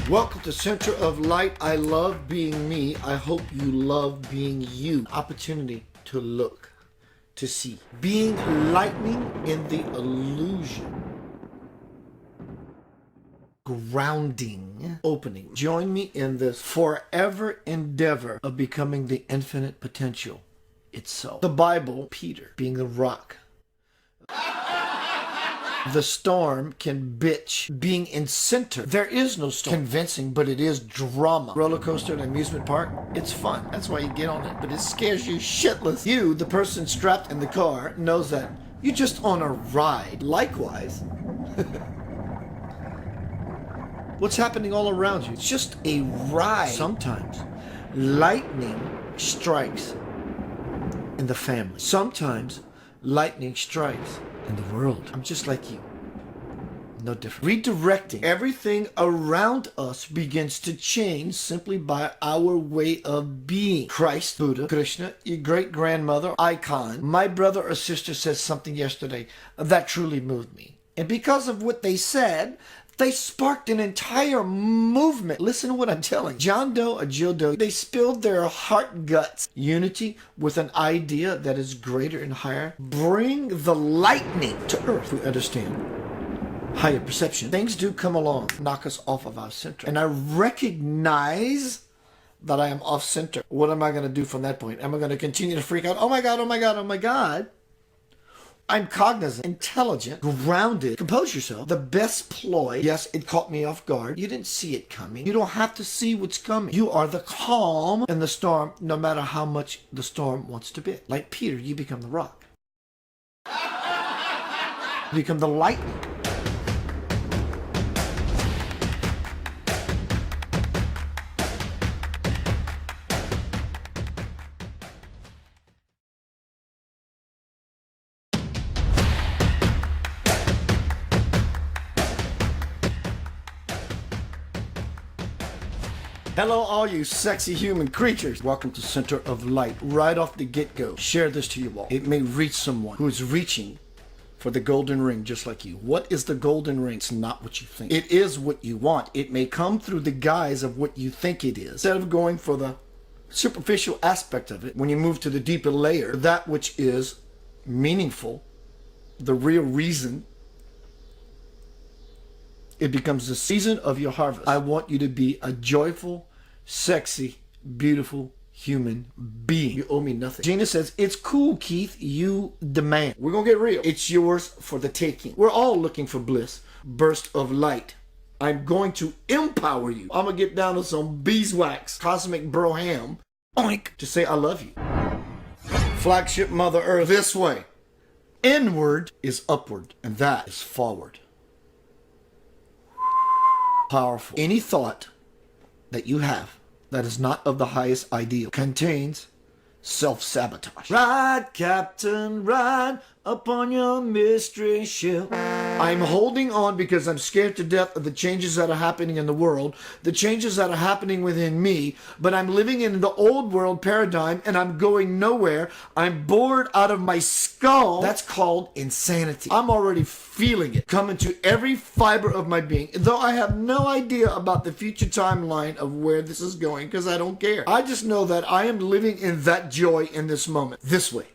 Welcome to Center of Light. I love being me. I hope you love being you. Opportunity to look, to see. Being lightning in the illusion. Grounding, opening. Join me in this forever endeavor of becoming the infinite potential itself. The Bible, Peter being the rock. The storm can bitch. Being in center, there is no storm. Convincing, but it is drama. Roller coaster and amusement park, it's fun. That's why you get on it, but it scares you shitless. You, the person strapped in the car, knows that you're just on a ride. Likewise, what's happening all around you? It's just a ride. Sometimes lightning strikes in the family. Sometimes lightning strikes in the world. I'm just like you. No different. Redirecting. Everything around us begins to change simply by our way of being. Christ, Buddha, Krishna, your great-grandmother, icon. My brother or sister said something yesterday that truly moved me. And because of what they said, they sparked an entire movement. Listen to what I'm telling. John Doe or Jill Doe, they spilled their heart guts. Unity with an idea that is greater and higher. Bring the lightning to earth. We understand higher perception. Things do come along, knock us off of our center. And I recognize that I am off center. What am I going to do from that point? Am I going to continue to freak out? Oh my God, oh my God, oh my God. I'm cognizant, intelligent, grounded. Compose yourself. The best ploy. Yes, it caught me off guard. You didn't see it coming. You don't have to see what's coming. You are the calm in the storm, no matter how much the storm wants to be. Like Peter, you become the rock. You become the lightning. Hello, all you sexy human creatures. Welcome to Center of Light. Right off the get-go, share this to you all. It may reach someone who is reaching for the golden ring just like you. What is the golden ring? It's not what you think. It is what you want. It may come through the guise of what you think it is. Instead of going for the superficial aspect of it, when you move to the deeper layer, that which is meaningful, the real reason, it becomes the season of your harvest. I want you to be a joyful, sexy, beautiful human being. You owe me nothing. Gina says, it's cool, Keith. You demand. We're going to get real. It's yours for the taking. We're all looking for bliss. Burst of light. I'm going to empower you. I'm going to get down to some beeswax, cosmic broham, oink, to say I love you. Flagship Mother Earth, this way. Inward is upward, and that is forward. Powerful. Any thought that you have that is not of the highest ideal contains self-sabotage. Ride, Captain, ride upon your mystery ship. I'm holding on because I'm scared to death of the changes that are happening in the world, the changes that are happening within me, but I'm living in the old world paradigm and I'm going nowhere. I'm bored out of my skull. That's called insanity. I'm already feeling it coming to every fiber of my being, though I have no idea about the future timeline of where this is going because I don't care. I just know that I am living in that joy in this moment, this way.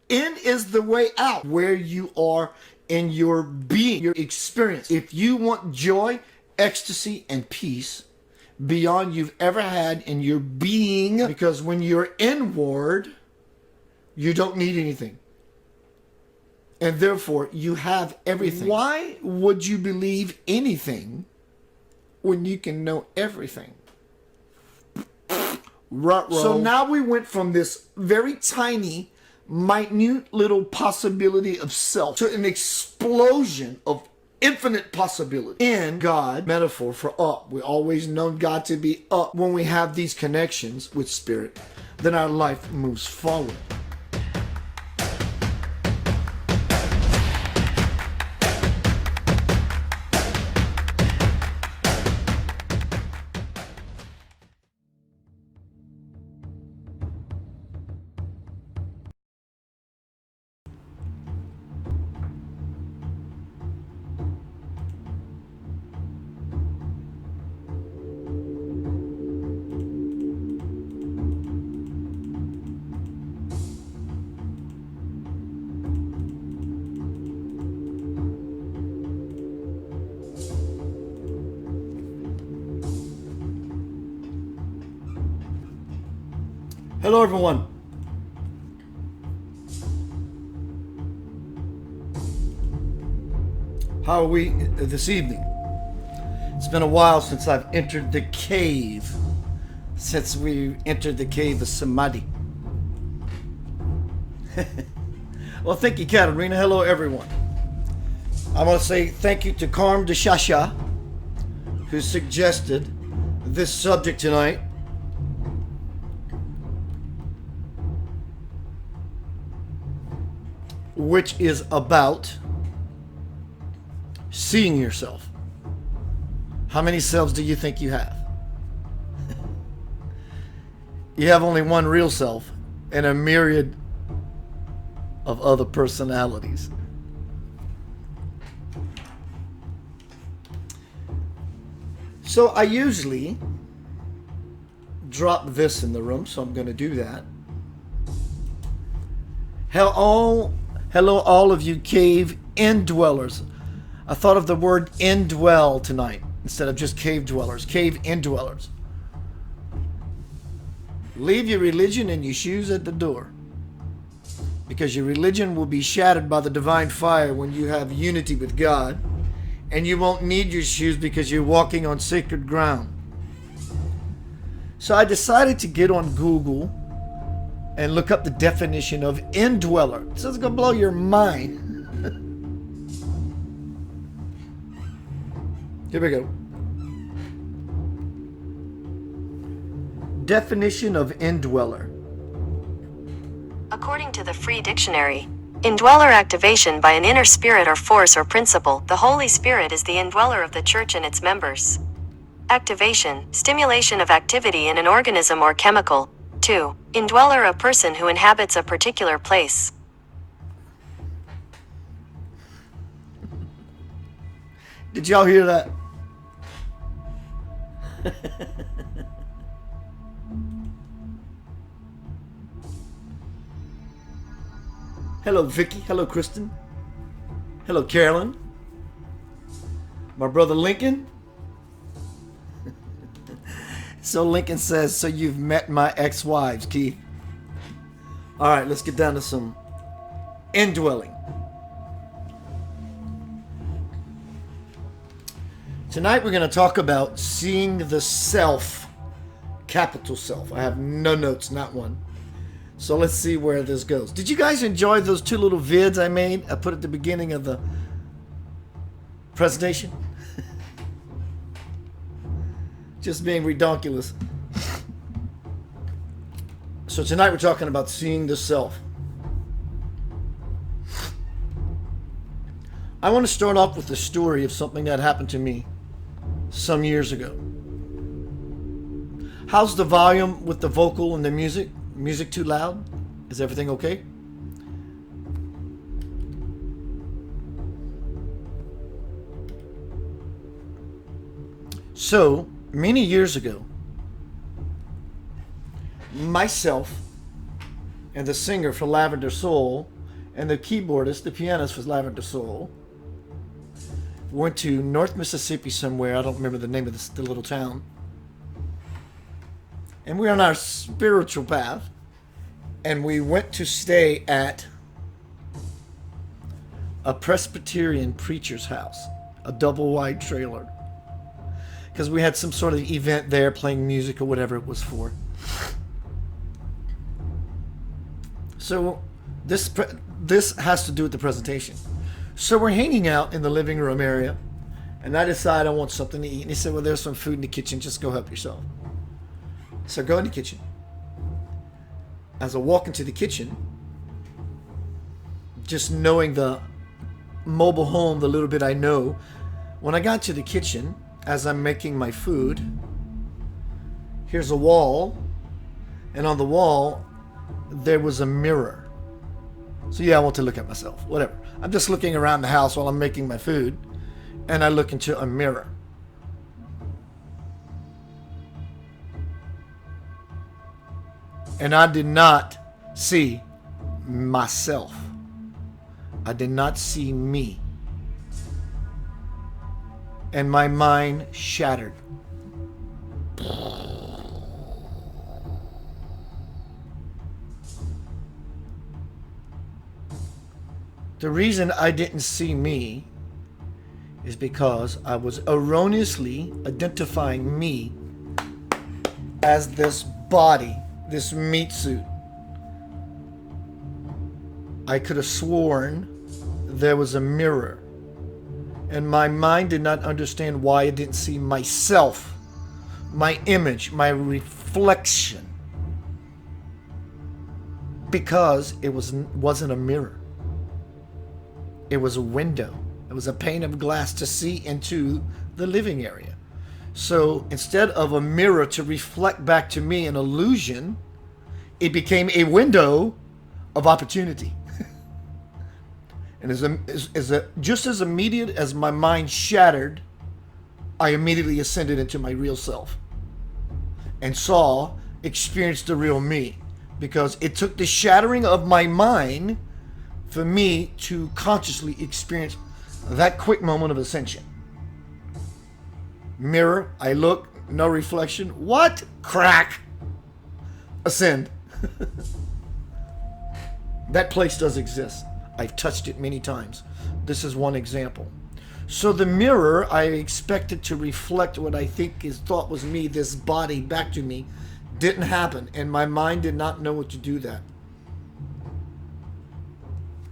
In is the way out, where you are in your being, your experience. If you want joy, ecstasy, and peace beyond you've ever had in your being, because when you're inward, you don't need anything. And therefore, you have everything. Why would you believe anything when you can know everything? So now we went from this very tiny, minute little possibility of self to an explosion of infinite possibility in God. Metaphor for up. We always known God to be up. When we have these connections with spirit, then our life moves forward. Hello, everyone. How are we this evening? It's been a while since I've entered the cave. Since we entered the cave of Samadhi. Well, thank you, Katarina. Hello, everyone. I want to say thank you to Carm de Shasha, who suggested this subject tonight. Which is about seeing yourself. How many selves do you think you have? You have only one real self and a myriad of other personalities. So I usually drop this in the room, so I'm going to do that. Hello, all of you cave indwellers. I thought of the word indwell tonight instead of just cave dwellers. Cave indwellers. Leave your religion and your shoes at the door, because your religion will be shattered by the divine fire when you have unity with God, and you won't need your shoes because you're walking on sacred ground. So I decided to get on Google and look up the definition of indweller. So it's going to blow your mind. Here we go. Definition of indweller. According to the Free Dictionary, indweller activation by an inner spirit or force or principle. The Holy Spirit is the indweller of the Church and its members. Activation, stimulation of activity in an organism or chemical. 2. Indweller, a person who inhabits a particular place. Did y'all hear that? Hello, Vicky. Hello, Kristen. Hello, Carolyn. My brother Lincoln. So Lincoln says, so you've met my ex-wives, Keith. All right, let's get down to some indwelling. Tonight we're going to talk about seeing the self, capital self. I have no notes, not one. So let's see where this goes. Did you guys enjoy those 2 little vids I made? I put at the beginning of the presentation. Just being redonkulous. So tonight we're talking about seeing the self. I want to start off with the story of something that happened to me some years ago. How's the volume with the vocal and the music? Music too loud? Is everything okay? So, many years ago, myself and the singer for Lavender Soul and the keyboardist, the pianist for Lavender Soul, went to North Mississippi somewhere. I don't remember the name of the little town. And we were on our spiritual path, and we went to stay at a Presbyterian preacher's house, a double wide trailer, because we had some sort of event there, playing music or whatever it was for. So this has to do with the presentation. So we're hanging out in the living room area, and I decide I want something to eat. And he said, well, there's some food in the kitchen. Just go help yourself. So I go in the kitchen. As I walk into the kitchen, just knowing the mobile home, the little bit I know, when I got to the kitchen, as I'm making my food, here's a wall, and on the wall, there was a mirror. So yeah, I want to look at myself, whatever. I'm just looking around the house while I'm making my food, and I look into a mirror. And I did not see myself. I did not see me. And my mind shattered. The reason I didn't see me is because I was erroneously identifying me as this body, this meat suit. I could have sworn there was a mirror, and my mind did not understand why I didn't see myself, my image, my reflection, because it wasn't a mirror. It was a window. It was a pane of glass to see into the living area. So instead of a mirror to reflect back to me an illusion, it became a window of opportunity. And just as immediate as my mind shattered, I immediately ascended into my real self and experienced the real me, because it took the shattering of my mind for me to consciously experience that quick moment of ascension. Mirror, I look, no reflection. What? Crack. Ascend. That place does exist. I've touched it many times. This is one example. So the mirror, I expected to reflect what I think is thought was me, this body, back to me. Didn't happen, and my mind did not know what to do that.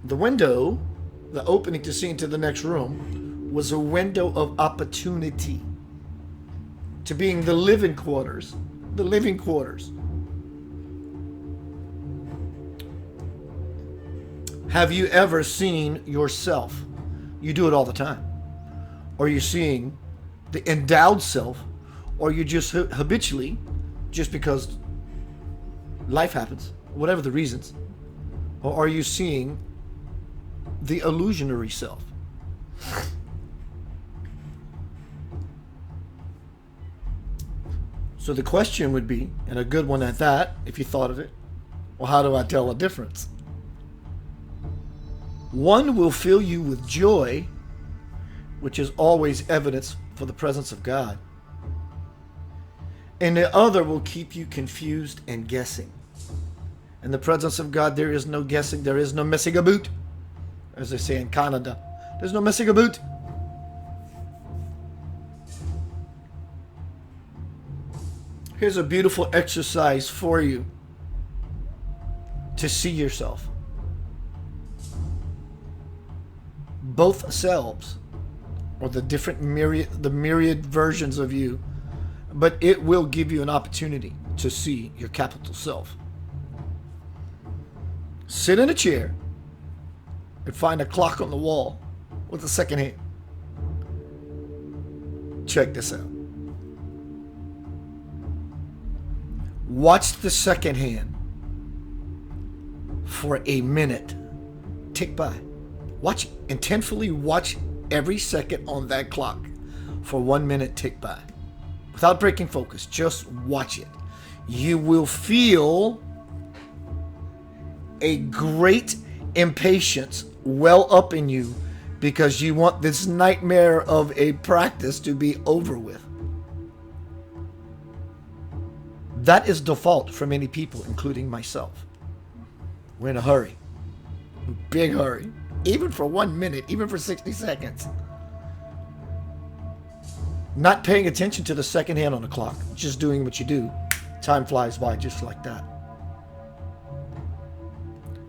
The window, the opening to see into the next room, was a window of opportunity to being the living quarters. The living quarters. Have you ever seen yourself? You do it all the time. Or you're seeing the endowed self, or you just habitually, just because life happens, whatever the reasons, or are you seeing the illusionary self? So the question would be, and a good one at that, if you thought of it, well, how do I tell a difference? One will fill you with joy, which is always evidence for the presence of God. And the other will keep you confused and guessing. In the presence of God, there is no guessing. There is no messing about, as they say in Canada. There's no messing about. Here's a beautiful exercise for you to see yourself. Both selves, or the myriad versions of you, but it will give you an opportunity to see your capital self. Sit in a chair and find a clock on the wall with a second hand. Check this out. Watch the second hand for a minute tick by. Watch, intentfully watch every second on that clock for 1 minute tick by. Without breaking focus, just watch it. You will feel a great impatience well up in you because you want this nightmare of a practice to be over with. That is default for many people, including myself. We're in a hurry. Big hurry. Even for 1 minute, even for 60 seconds. Not paying attention to the second hand on the clock. Just doing what you do. Time flies by just like that.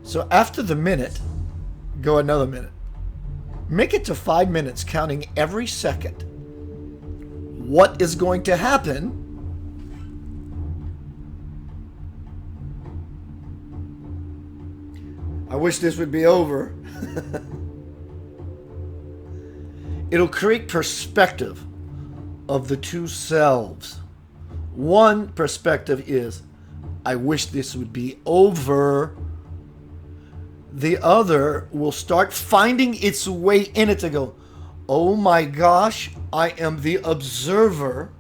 So after the minute, go another minute. Make it to 5 minutes, counting every second. What is going to happen? I wish this would be over. It'll create perspective of the two selves. One perspective is, I wish this would be over. The other will start finding its way in it to go, oh my gosh, I am the observer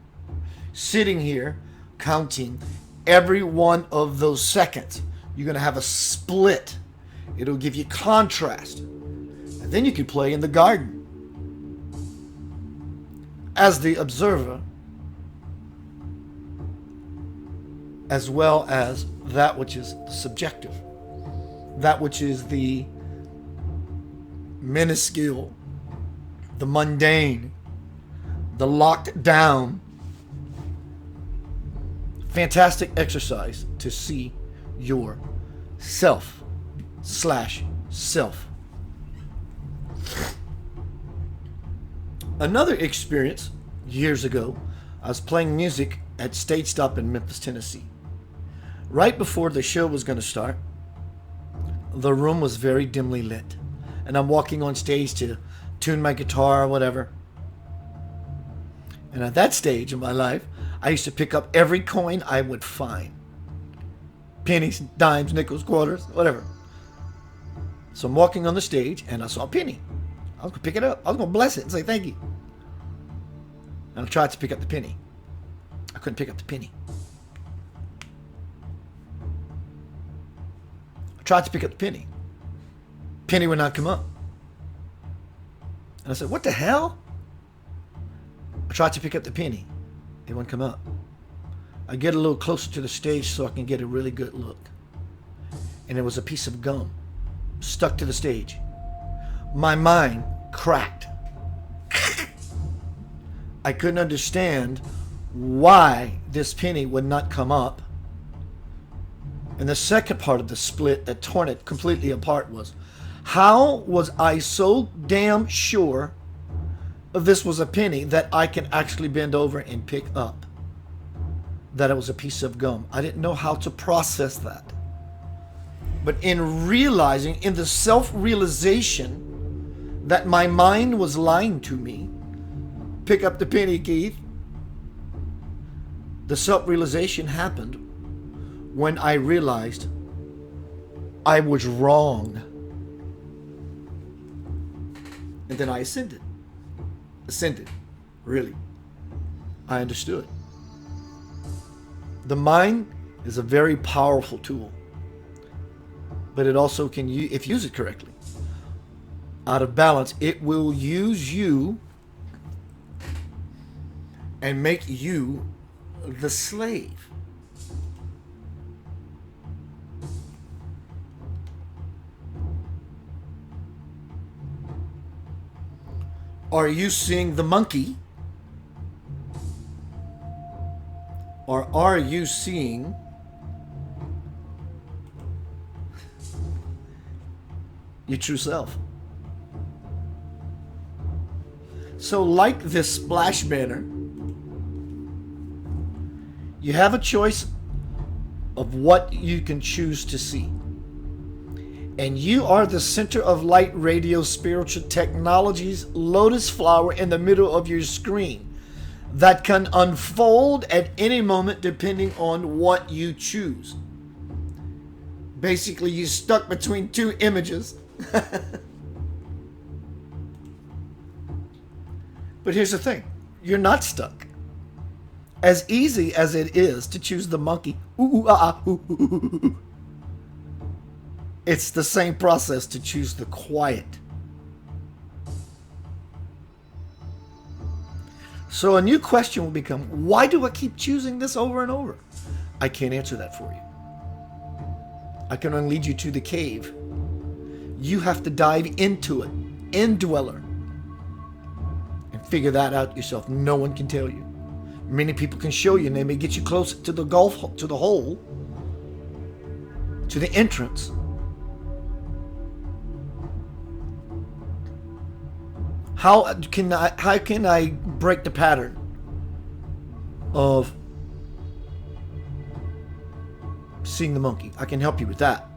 sitting here counting every one of those seconds. You're going to have a split. It'll give you contrast. And then you can play in the garden as the observer, as well as that which is subjective, that which is the minuscule, the mundane, the locked down. Fantastic exercise to see your self/self. Another experience years ago, I was playing music at Stage Stop in Memphis, Tennessee. Right before the show was going to start, the room was very dimly lit, and I'm walking on stage to tune my guitar or whatever. And at that stage in my life, I used to pick up every coin I would find. Pennies, dimes, nickels, quarters, whatever. So I'm walking on the stage and I saw a penny. I was going to pick it up. I was going to bless it and say thank you. And I tried to pick up the penny. I couldn't pick up the penny. I tried to pick up the penny. Penny would not come up. And I said, what the hell? I tried to pick up the penny. It wouldn't come up. I get a little closer to the stage so I can get a really good look. And it was a piece of gum stuck to the stage. My mind cracked. I couldn't understand why this penny would not come up. And the second part of the split that torn it completely apart was, how was I so damn sure this was a penny that I can actually bend over and pick up? That it was a piece of gum. I didn't know how to process that. But in realizing, in the self-realization that my mind was lying to me, pick up the penny, Keith. The self-realization happened when I realized I was wrong. And then I ascended. Really. I understood. The mind is a very powerful tool. But it also can, if used correctly, out of balance, it will use you and make you the slave. Are you seeing the monkey? Or are you seeing your true self? So like this splash banner, you have a choice of what you can choose to see. And you are the center of light radio spiritual technology's lotus flower in the middle of your screen that can unfold at any moment depending on what you choose. Basically, you're stuck between two images. But here's the thing. You're not stuck. As easy as it is to choose the monkey, it's the same process to choose the quiet. So a new question will become, why do I keep choosing this over and over? I can't answer that for you. I can only lead you to the cave. You have to dive into it, indweller, and figure that out yourself. No one can tell you. Many people can show you, and they may get you close to the to the hole, to the entrance. How can I break the pattern of seeing the monkey? I can help you with that.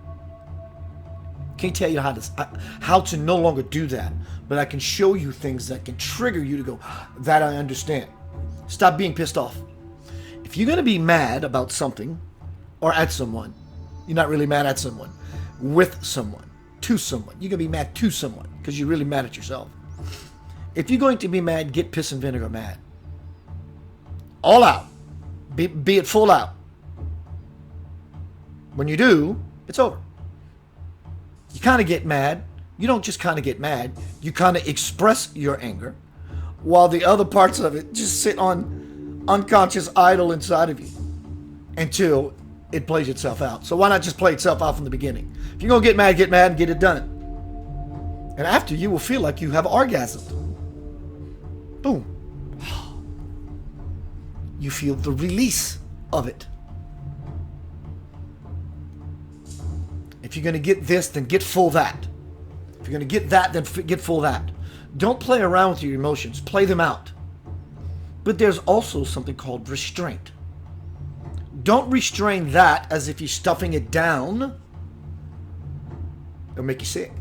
Can't tell you how to no longer do that, but I can show you things that can trigger you to go, that I understand. Stop being pissed off. If you're going to be mad about something or at someone, you're not really mad at someone, with someone, to someone. You're going to be mad to someone because you're really mad at yourself. If you're going to be mad, get piss and vinegar mad. All out. Be it full out. When you do, it's over. You kind of get mad. You don't just kind of get mad. You kind of express your anger while the other parts of it just sit on unconscious idle inside of you until it plays itself out. So why not just play itself out from the beginning? If you're going to get mad and get it done. And after, you will feel like you have orgasmed. Boom. You feel the release of it. If you're going to get this, then get full that. If you're going to get that, then get full that. Don't play around with your emotions. Play them out. But there's also something called restraint. Don't restrain that as if you're stuffing it down. It'll make you sick.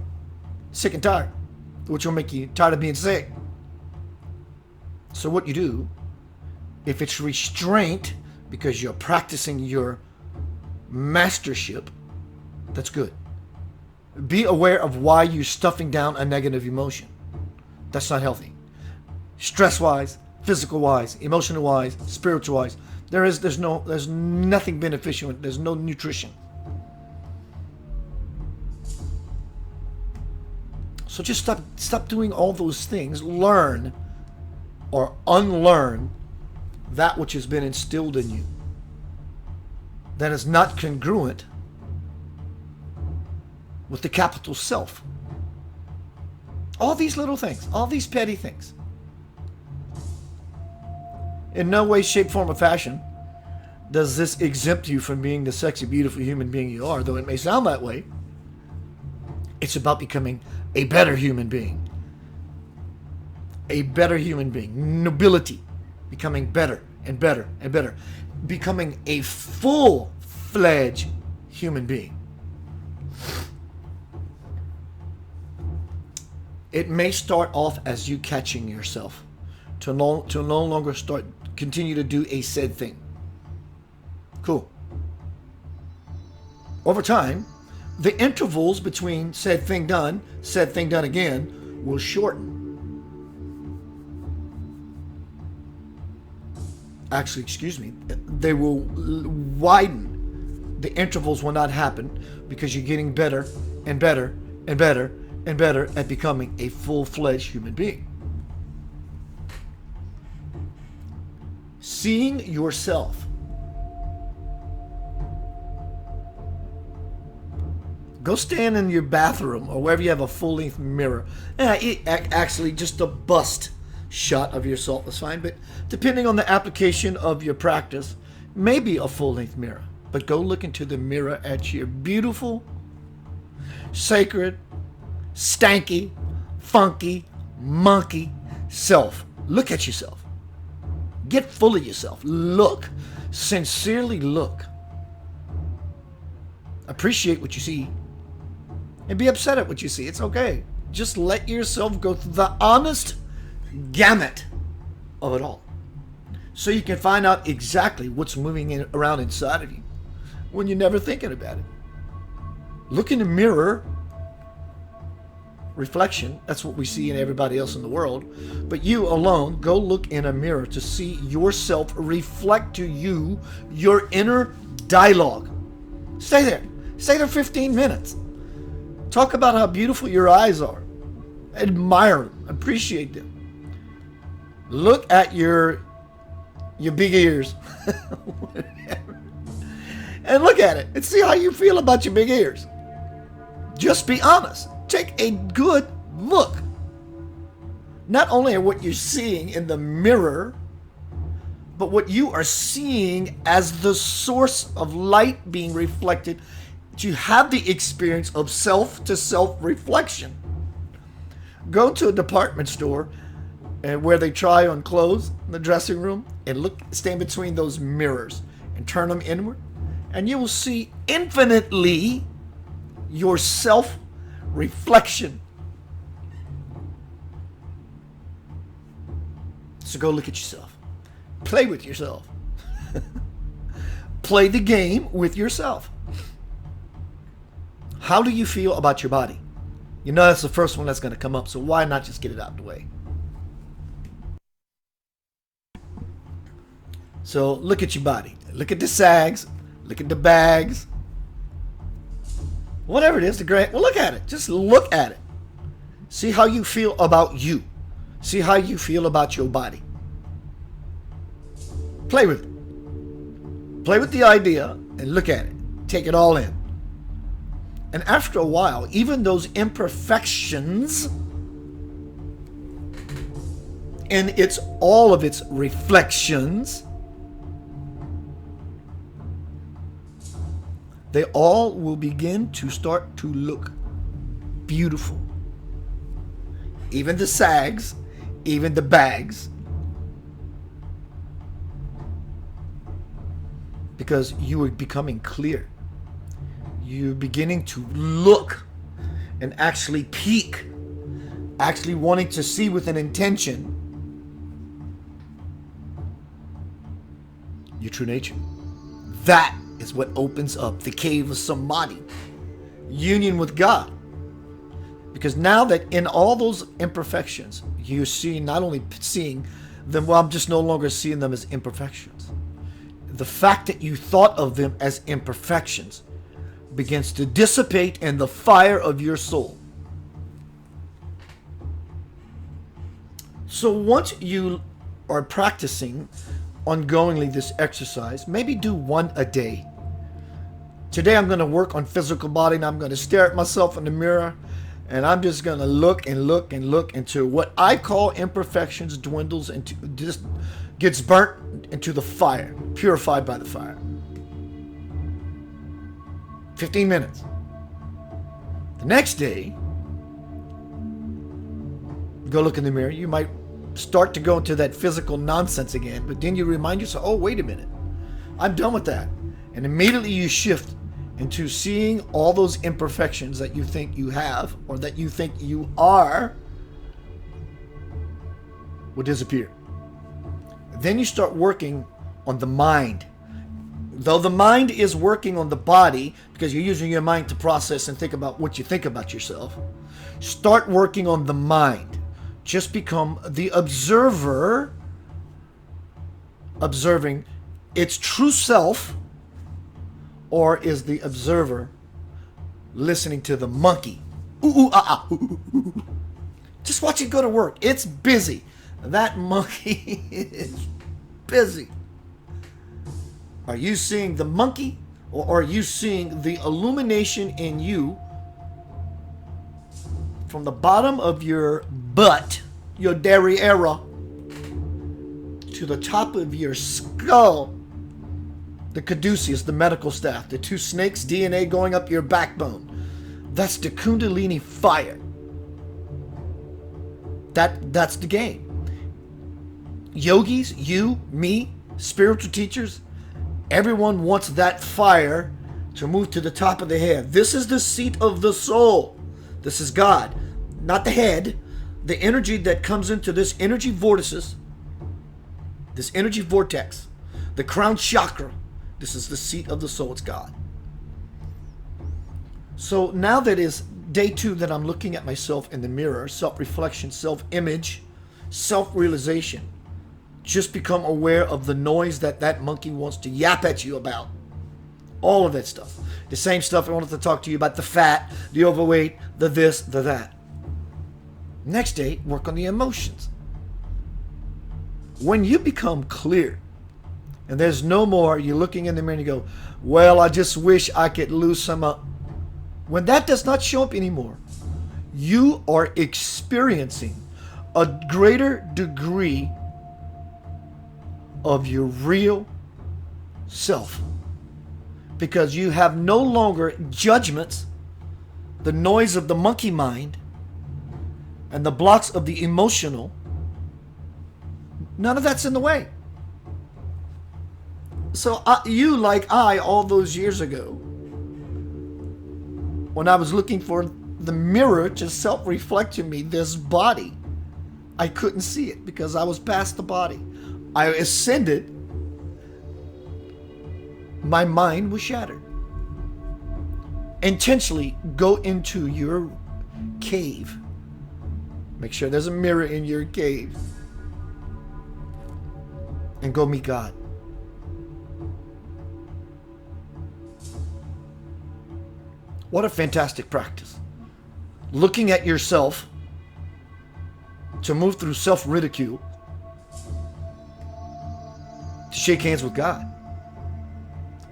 Sick and tired. Which will make you tired of being sick. So what you do, if it's restraint because you're practicing your mastership, that's good. Be aware of why you're stuffing down a negative emotion. That's not healthy. Stress-wise, physical-wise, emotional-wise, spiritual-wise, there's nothing beneficial. There's no nutrition. So just stop doing all those things. Learn or unlearn that which has been instilled in you that is not congruent with the capital self. All these little things, all these petty things. In no way, shape, form, or fashion does this exempt you from being the sexy, beautiful human being you are, though it may sound that way. It's about becoming a better human being. A better human being. Nobility. Becoming better and better and better. Becoming a full-fledged human being. It may start off as you catching yourself to no longer continue to do a said thing. Cool. Over time, the intervals between said thing done again, will shorten. Actually, excuse me, they will widen. The intervals will not happen because you're getting better and better and better and better at becoming a full-fledged human being. Seeing yourself. Go stand in your bathroom or wherever you have a full-length mirror. Actually, just a bust shot of yourself is fine, but depending on the application of your practice, maybe a full-length mirror. But go look into the mirror at your beautiful, sacred, stanky, funky, monkey self. Look at yourself. Get full of yourself. Look. Sincerely look. Appreciate what you see. And be upset at what you see. It's okay. Just let yourself go through the honest gamut of it all. So you can find out exactly what's moving around inside of you when you're never thinking about it. Look in the mirror. Reflection, that's what we see in everybody else in the world. But you alone, go look in a mirror to see yourself reflect to you your inner dialogue. Stay there. Stay there 15 minutes. Talk about how beautiful your eyes are. Admire them. Appreciate them. Look at your big ears. And look at it and see how you feel about your big ears. Just be honest. Take a good look. Not only at what you're seeing in the mirror, but what you are seeing as the source of light being reflected. You have the experience of self-to-self reflection. Go to a department store and where they try on clothes in the dressing room and stand between those mirrors and turn them inward, and you will see infinitely your self-reflection. So go look at yourself. Play with yourself. Play the game with yourself. How do you feel about your body? You know that's the first one that's going to come up, so why not just get it out of the way? So look at your body. Look at the sags. Look at the bags. Whatever it is, the gray. Well, look at it. Just look at it. See how you feel about you. See how you feel about your body. Play with it. Play with the idea and look at it. Take it all in. And after a while, even those imperfections in all of its reflections, they all will begin to start to look beautiful. Even the sags, even the bags. Because you are becoming clear. You're beginning to look and actually peek, actually wanting to see with an intention your true nature. That is what opens up the cave of samadhi, union with God. Because now that in all those imperfections, you're seeing, not only seeing them, well, I'm just no longer seeing them as imperfections. The fact that you thought of them as imperfections begins to dissipate in the fire of your soul. So once you are practicing ongoingly this exercise, maybe do one a day. Today I'm going to work on physical body, and I'm going to stare at myself in the mirror, and I'm just going to look and look and look until what I call imperfections dwindles into, just gets burnt into the fire, purified by the fire. 15 minutes. The next day, go look in the mirror. You might start to go into that physical nonsense again, but then you remind yourself, oh, wait a minute, I'm done with that. And immediately you shift into seeing all those imperfections that you think you have or that you think you are will disappear. Then you start working on the mind. Though the mind is working on the body, because you're using your mind to process and think about what you think about yourself, start working on the mind. Just become the observer, observing its true self, or is the observer listening to the monkey? Ooh, ooh, ah, ah, ooh, ooh, ooh. Just watch it go to work. It's busy. That monkey is busy. Are you seeing the monkey, or are you seeing the illumination in you from the bottom of your butt, your derriere, to the top of your skull, the caduceus, the medical staff, the two snakes, DNA going up your backbone? That's the Kundalini fire. That's the game. Yogis, you, me, spiritual teachers, everyone wants that fire to move to the top of the head. This is the seat of the soul. This is God, not the head. The energy that comes into this energy vortices, this energy vortex, the crown chakra, this is the seat of the soul. It's God. So now that is day 2 that I'm looking at myself in the mirror, self-reflection, self-image, self-realization. Just become aware of the noise that monkey wants to yap at you about. All of that stuff. The same stuff I wanted to talk to you about: the fat, the overweight, the this, the that. Next day, work on the emotions. When you become clear, and there's no more, you're looking in the mirror and you go, well, I just wish I could lose some. When that does not show up anymore, you are experiencing a greater degree of your real self, because you have no longer judgments, the noise of the monkey mind, and the blocks of the emotional. None of that's in the way. So you, like I, all those years ago, when I was looking for the mirror to self-reflect to me this body, I couldn't see it because I was past the body. I ascended, my mind was shattered. Intentionally go into your cave. Make sure there's a mirror in your cave. And go meet God. What a fantastic practice. Looking at yourself to move through self-ridicule, to shake hands with God.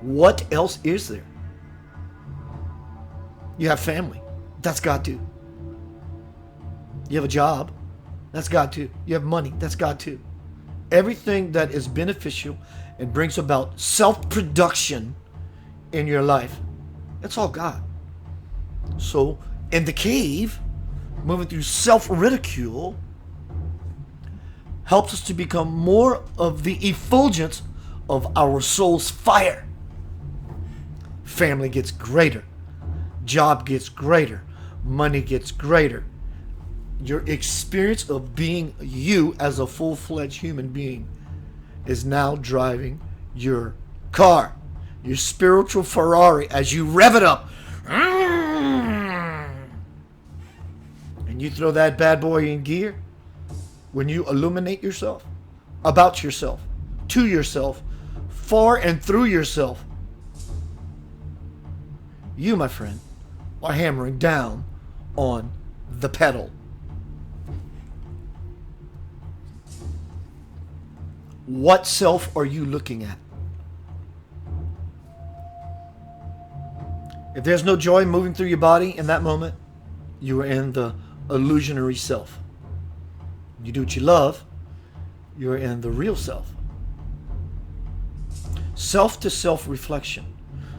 What else is there? You have family. That's God too. You have a job. That's God too. You have money. That's God too. Everything that is beneficial and brings about self-production in your life, that's all God. So in the cave, moving through self-ridicule helps us to become more of the effulgence of our soul's fire. Family gets greater. Job gets greater. Money gets greater. Your experience of being you as a full-fledged human being is now driving your car. Your spiritual Ferrari as you rev it up. And you throw that bad boy in gear. When you illuminate yourself, about yourself, to yourself, for and through yourself, you, my friend, are hammering down on the pedal. What self are you looking at? If there's no joy moving through your body in that moment, you are in the illusionary self. You do what you love, you're in the real self. Self-to-self reflection.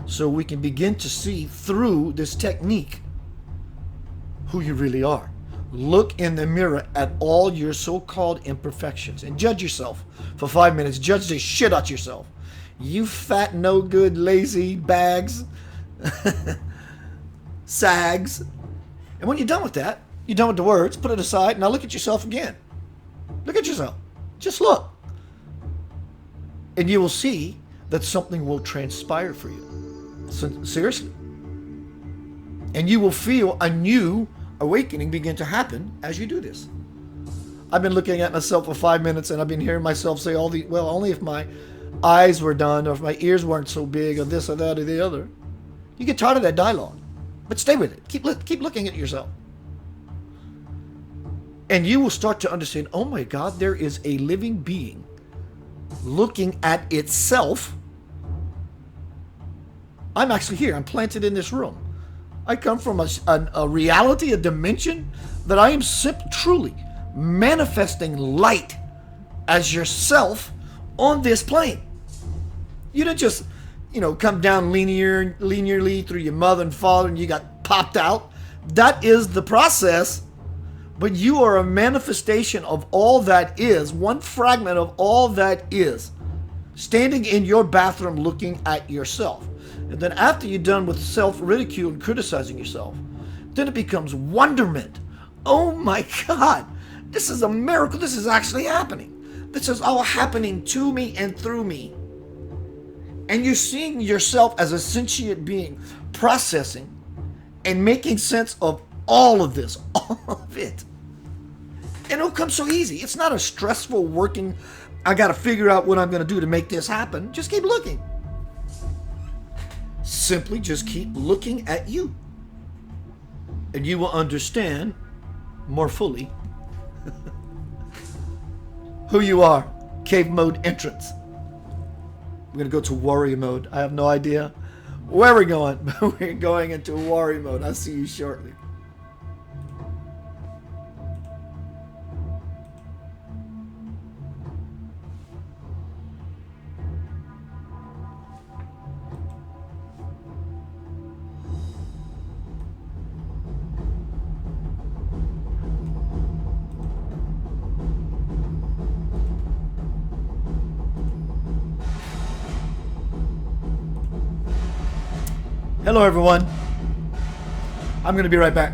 So we can begin to see through this technique who you really are. Look in the mirror at all your so-called imperfections and judge yourself for 5 minutes. Judge the shit out yourself. You fat, no good, lazy bags, sags. And when you're done with that, you're done with the words, put it aside. Now look at yourself again. Look at yourself. Just look. And you will see that something will transpire for you. Seriously. And you will feel a new awakening begin to happen as you do this. I've been looking at myself for 5 minutes and I've been hearing myself say only if my eyes were done or if my ears weren't so big or this or that or the other. You get tired of that dialogue. But stay with it. Keep looking at yourself. And you will start to understand, oh my God, there is a living being looking at itself. I'm actually here. I'm planted in this room. I come from a reality, a dimension that I am truly manifesting light as yourself on this plane. You didn't just, come down linearly through your mother and father and you got popped out. That is the process. But you are a manifestation of all that is, one fragment of all that is, standing in your bathroom looking at yourself. And then after you're done with self-ridicule and criticizing yourself, then it becomes wonderment. Oh my God, this is a miracle. This is actually happening. This is all happening to me and through me. And you're seeing yourself as a sentient being, processing and making sense of all of this, all of it. And it'll come so easy. It's not a stressful working, I got to figure out what I'm going to do to make this happen. Just keep looking. Simply just keep looking at you. And you will understand more fully who you are. Cave mode entrance. We're going to go to warrior mode. I have no idea where we're going, but we're going into warrior mode. I'll see you shortly. Hello, everyone. I'm going to be right back.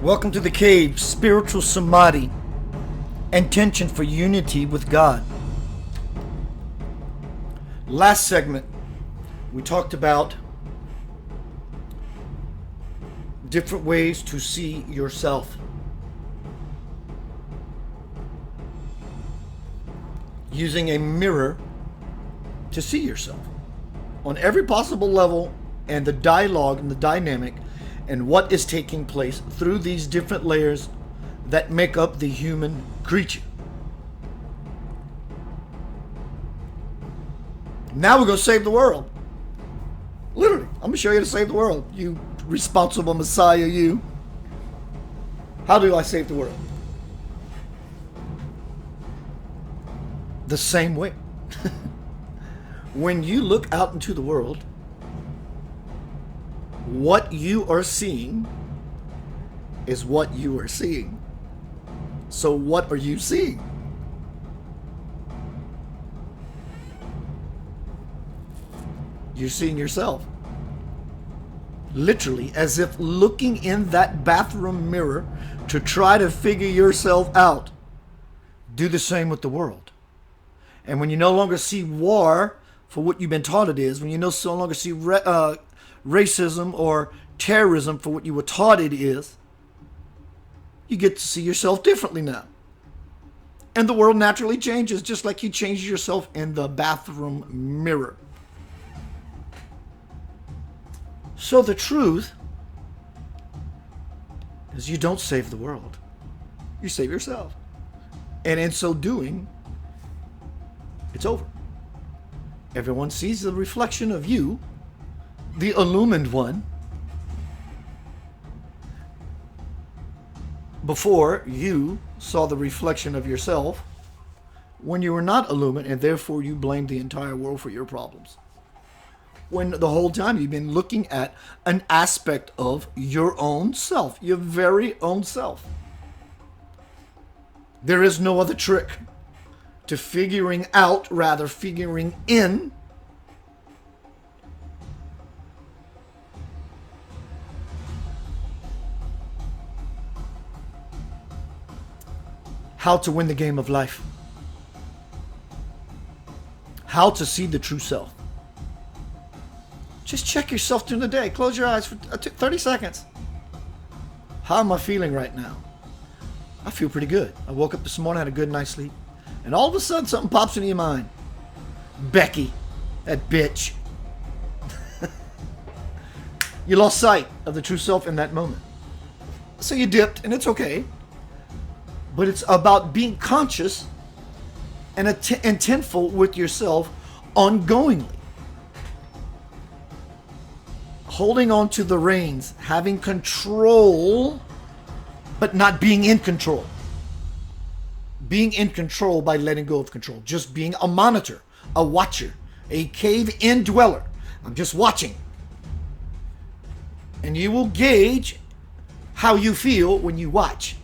Welcome to the cave, spiritual samadhi, intention for unity with God. Last segment, we talked about different ways to see yourself. Using a mirror to see yourself on every possible level, and the dialogue and the dynamic and what is taking place through these different layers that make up the human creature. Now we're going to save the world. Literally, I'm going to show you how to save the world. You responsible Messiah, you. How do I save the world? The same way. When you look out into the world, what you are seeing is what you are seeing. So what are you seeing? You're seeing yourself. Literally, as if looking in that bathroom mirror to try to figure yourself out. Do the same with the world. And when you no longer see war for what you've been taught it is, when you no longer see racism or terrorism for what you were taught it is, you get to see yourself differently now. And the world naturally changes, just like you changed yourself in the bathroom mirror. So the truth is you don't save the world. You save yourself. And in so doing, it's over. Everyone sees the reflection of you, the illumined one, before you saw the reflection of yourself when you were not illumined, and therefore you blamed the entire world for your problems. When the whole time you've been looking at an aspect of your own self, your very own self. There is no other trick to figuring out, rather figuring in, how to win the game of life. How to see the true self. Just check yourself during the day. Close your eyes for 30 seconds. How am I feeling right now? I feel pretty good. I woke up this morning, had a good night's sleep, and all of a sudden something pops into your mind. Becky, that bitch. You lost sight of the true self in that moment. So you dipped, and it's okay. But it's about being conscious and intentful with yourself ongoingly. Holding on to the reins, having control, but not being in control. Being in control by letting go of control. Just being a monitor, a watcher, a cave indweller. I'm just watching. And you will gauge how you feel when you watch.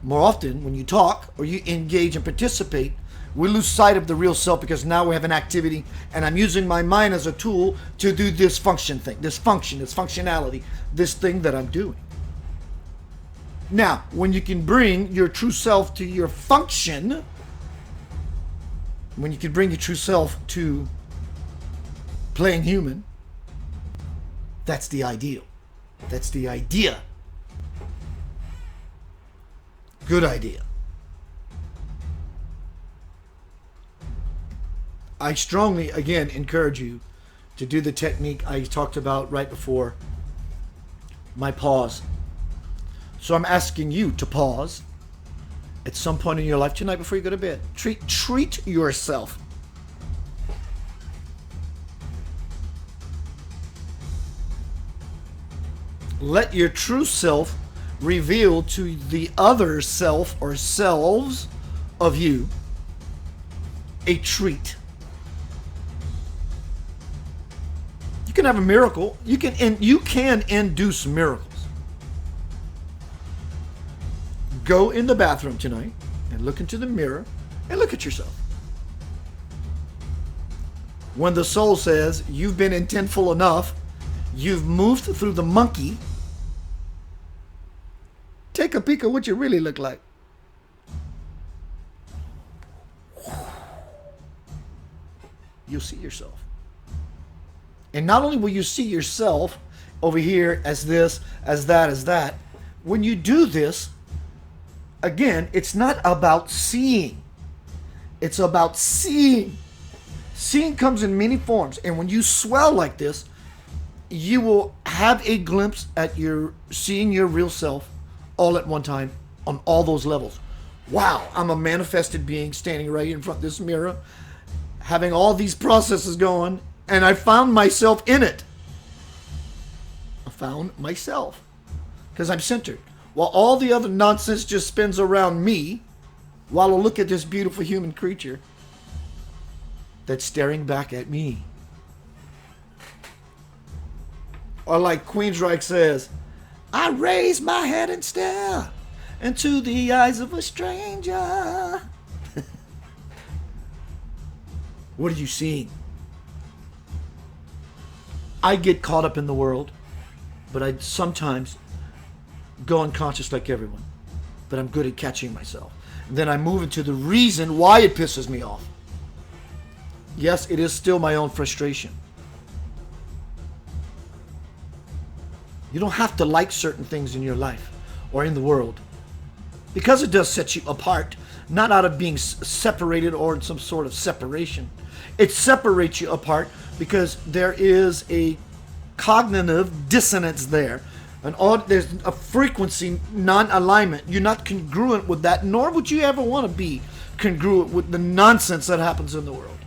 More often, when you talk or you engage and participate, we lose sight of the real self because now we have an activity and I'm using my mind as a tool to do this function thing, this function, this functionality, this thing that I'm doing. Now, when you can bring your true self to your function, when you can bring your true self to playing human, that's the ideal. That's the idea. Good idea. I strongly, again, encourage you to do the technique I talked about right before my pause. So I'm asking you to pause at some point in your life tonight before you go to bed. Treat yourself. Let your true self reveal to the other self or selves of you a treat. You can have a miracle. You can induce miracles. Go in the bathroom tonight and look into the mirror and look at yourself. When the soul says you've been intentful enough, you've moved through the monkey, take a peek at what you really look like. You'll see yourself. And not only will you see yourself over here as this, as that, as that, when you do this, again, it's not about seeing. It's about seeing. Seeing comes in many forms. And when you swell like this, you will have a glimpse at your seeing your real self all at one time on all those levels. Wow, I'm a manifested being standing right in front of this mirror, having all these processes going, and I found myself in it. I found myself because I'm centered. While all the other nonsense just spins around me, while I look at this beautiful human creature that's staring back at me. Or like Queensryche says, I raise my head and stare into the eyes of a stranger. What are you seeing? I get caught up in the world, but I sometimes go unconscious like everyone. But I'm good at catching myself. And then I move into the reason why it pisses me off. Yes, it is still my own frustration. You don't have to like certain things in your life or in the world, because it does set you apart, not out of being separated or in some sort of separation. It separates you apart because there is a cognitive dissonance there. There's a frequency non-alignment. You're not congruent with that, nor would you ever want to be congruent with the nonsense that happens in the world.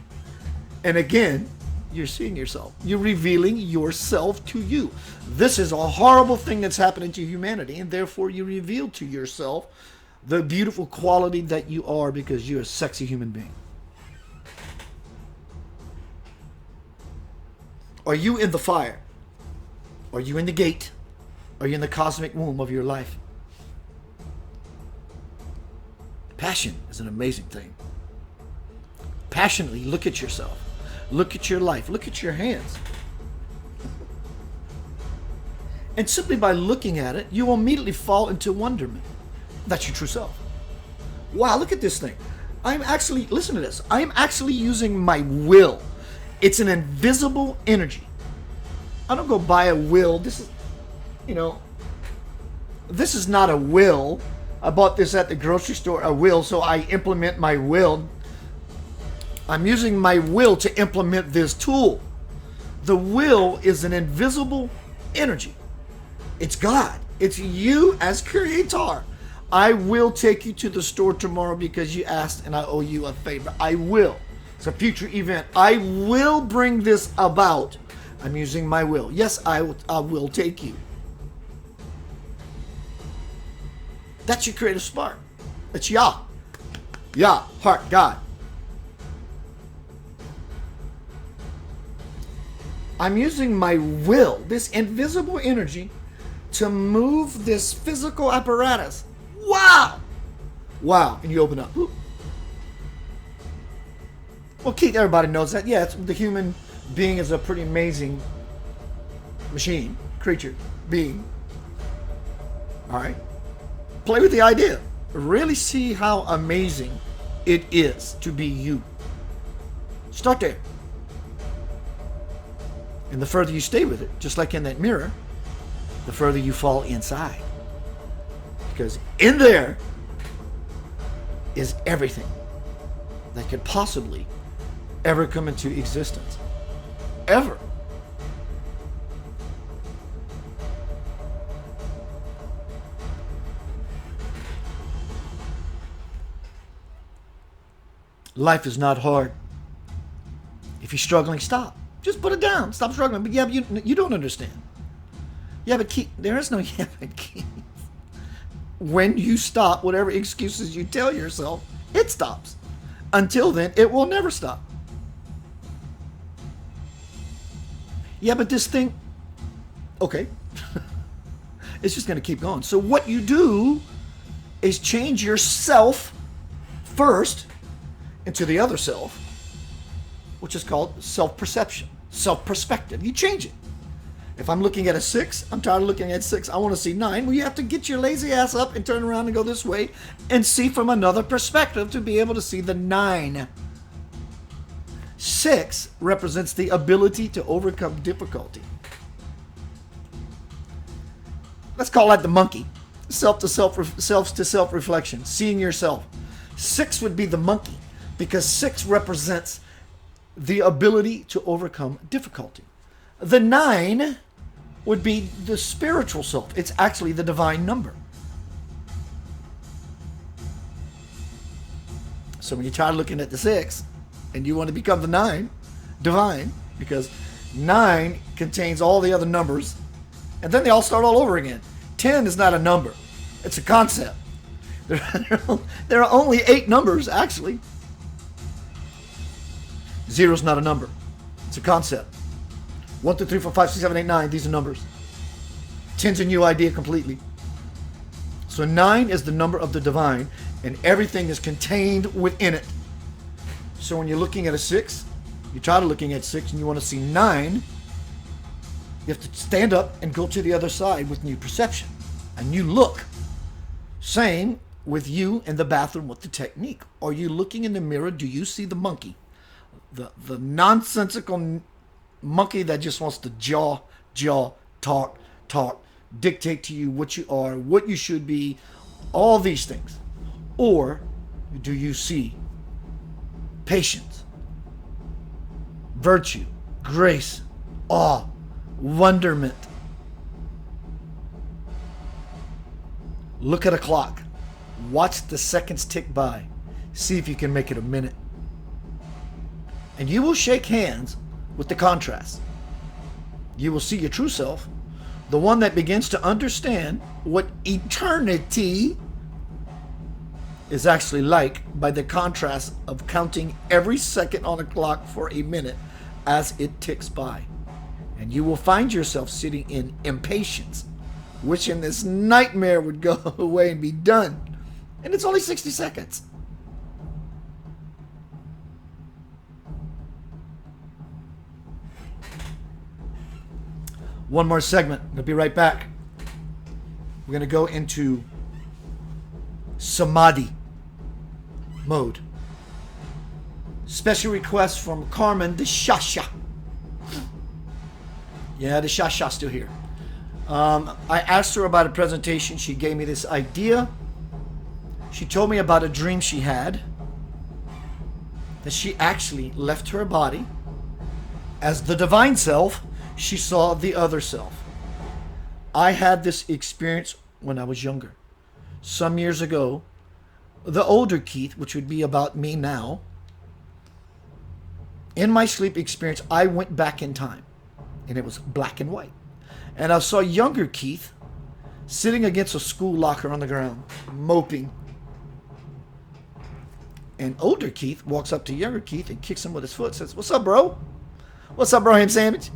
And again, you're seeing yourself. You're revealing yourself to you. This is a horrible thing that's happening to humanity, and therefore you reveal to yourself the beautiful quality that you are because you're a sexy human being. Are you in the fire? Are you in the gate? Are you in the cosmic womb of your life? Passion is an amazing thing. Passionately look at yourself. Look at your life. Look at your hands. And simply by looking at it, you will immediately fall into wonderment. That's your true self. Wow, look at this thing. Listen to this. I'm actually using my will. It's an invisible energy. I don't go buy a will. This is not a will. I bought this at the grocery store, a will, so I implement my will. I'm using my will to implement this tool. The will is an invisible energy. It's God. It's you as creator. I will take you to the store tomorrow because you asked and I owe you a favor. I will. It's a future event. I will bring this about. I'm using my will. Yes, I will take you. That's your creative spark. It's Yah. Yah, heart, God. I'm using my will, this invisible energy, to move this physical apparatus. Wow! Wow. And you open up. Ooh. Well, Keith, everybody knows that. Yeah, the human being is a pretty amazing machine, creature, being. All right? Play with the idea. Really see how amazing it is to be you. Start there. And the further you stay with it, just like in that mirror, the further you fall inside. Because in there is everything that could possibly ever come into existence. Ever. Life is not hard. If you're struggling, stop. Just put it down. Stop struggling. But yeah, but you don't understand. Yeah, but Keith, there is no yeah, but Keith. When you stop, whatever excuses you tell yourself, it stops. Until then, it will never stop. Yeah, but this thing, okay. It's just going to keep going. So what you do is change yourself first into the other self, which is called self-perception, self-perspective. You change it. If I'm looking at a 6, I'm tired of looking at 6. I want to see 9. Well, you have to get your lazy ass up and turn around and go this way and see from another perspective to be able to see the 9. 6 represents the ability to overcome difficulty. Let's call that the monkey. Self-to-self reflection, seeing yourself. 6 would be the monkey because 6 represents the ability to overcome difficulty. The 9 would be the spiritual self. It's actually the divine number. So when you're tired of looking at the 6 and you want to become the 9, divine, because 9 contains all the other numbers, and then they all start all over again. 10 is not a number. It's a concept. There are only 8 numbers, actually. 0 is not a number. It's a concept. 1, 2, 3, 4, 5, 6, 7, 8, 9. These are numbers. 10's a new idea completely. So 9 is the number of the divine, and everything is contained within it. So when you're looking at a 6, you're tired of looking at 6 and you want to see 9, you have to stand up and go to the other side with new perception, a new look. Same with you in the bathroom with the technique. Are you looking in the mirror? Do you see the monkey? The nonsensical monkey that just wants to jaw, talk, dictate to you what you are, what you should be, all these things. Or do you see patience, virtue, grace, awe, wonderment? Look at a clock. Watch the seconds tick by. See if you can make it a minute. And you will shake hands with the contrast. You will see your true self, the one that begins to understand what eternity is actually like by the contrast of counting every second on a clock for a minute as it ticks by. And you will find yourself sitting in impatience, wishing this nightmare would go away and be done. And it's only 60 seconds. One more segment. I'll be right back. We're going to go into samadhi mode. Special request from Carmen the Shasha. Yeah, the Shasha's still here. I asked her about a presentation. She gave me this idea. She told me about a dream she had, that she actually left her body. As the divine self, she saw the other self. I had this experience when I was younger. Some years ago, the older Keith, which would be about me now, in my sleep experience, I went back in time, and it was black and white. And I saw younger Keith sitting against a school locker on the ground, moping. And older Keith walks up to younger Keith and kicks him with his foot, says, "What's up, bro? What's up, bro, ham sandwich?"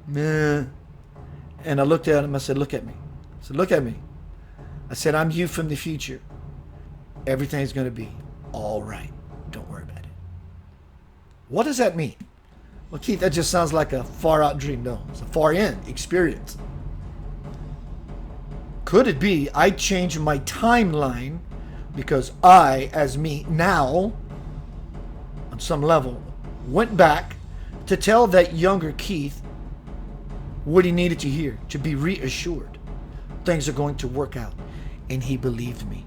Man. And I looked at him, I said, "Look at me." I said, "Look at me." I said, "I'm you from the future. Everything's going to be all right. Don't worry about it." What does that mean? Well, Keith, that just sounds like a far out dream. No, it's a far in experience. Could it be I changed my timeline because I, as me now, on some level, went back to tell that younger Keith what he needed to hear, to be reassured things are going to work out, and he believed me.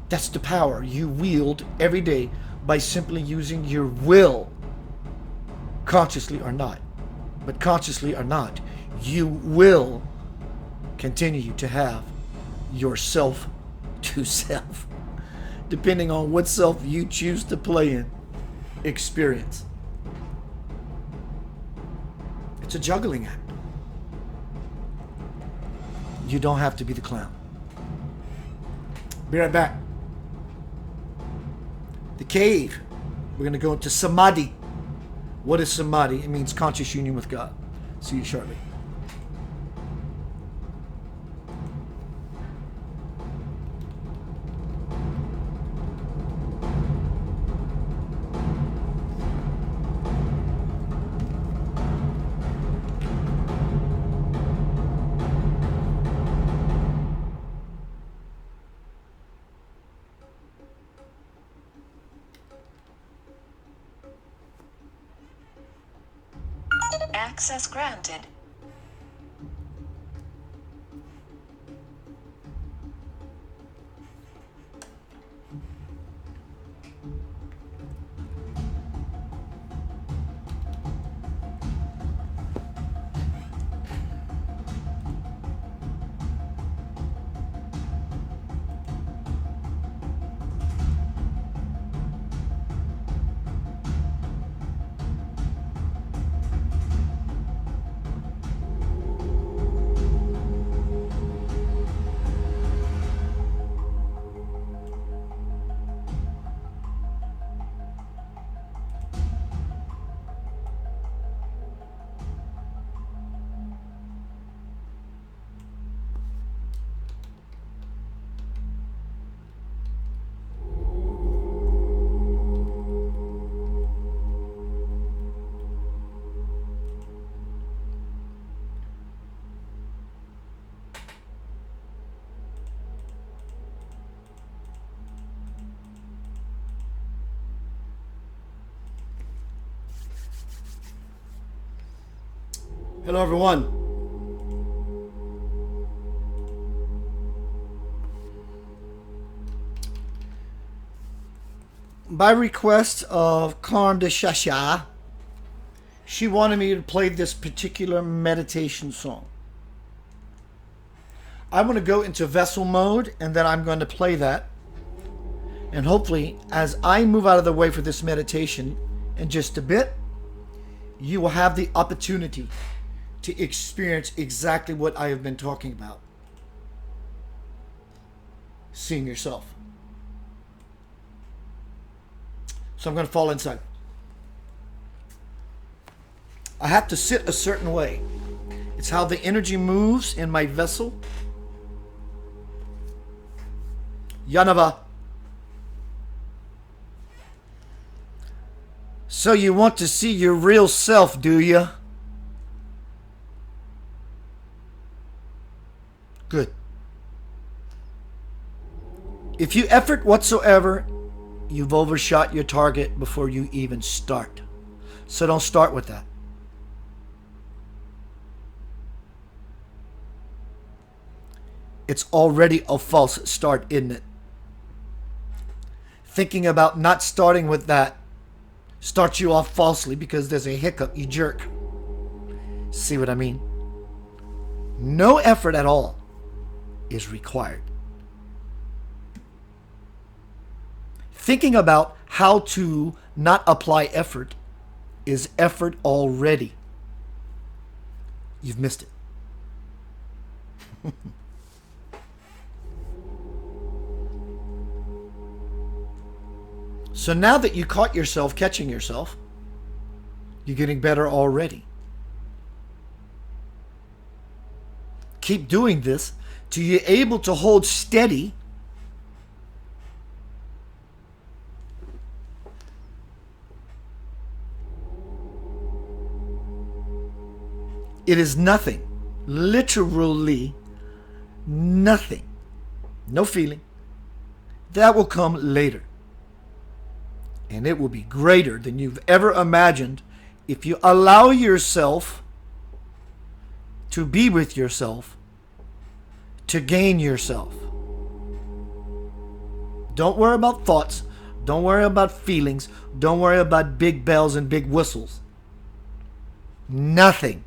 That's the power you wield every day by simply using your will, consciously or not. But consciously or not, you will continue to have yourself to self, depending on what self you choose to play in. Experience. It's a juggling act. You don't have to be the clown. Be right back. The cave. We're going to go into samadhi. What is samadhi? It means conscious union with God. See you shortly. Access granted. Hello, everyone. By request of Carm de Chacha, she wanted me to play this particular meditation song. I'm going to go into vessel mode and then I'm going to play that. And hopefully, as I move out of the way for this meditation in just a bit, you will have the opportunity to experience exactly what I have been talking about. Seeing yourself. So I'm going to fall inside. I have to sit a certain way. It's how the energy moves in my vessel. Yanava. So you want to see your real self, do you? Good. If you effort whatsoever, you've overshot your target before you even start. So don't start with that. It's already a false start, isn't it? Thinking about not starting with that starts you off falsely because there's a hiccup, you jerk. See what I mean? No effort at all is required. Thinking about how to not apply effort is effort already. You've missed it. So now that you caught yourself catching yourself, you're getting better already. Keep doing this till you're able to hold steady It is nothing. Literally nothing. No feeling. That will come later. And it will be greater than you've ever imagined if you allow yourself to be with yourself, to gain yourself. Don't worry about thoughts. Don't worry about feelings. Don't worry about big bells and big whistles. Nothing.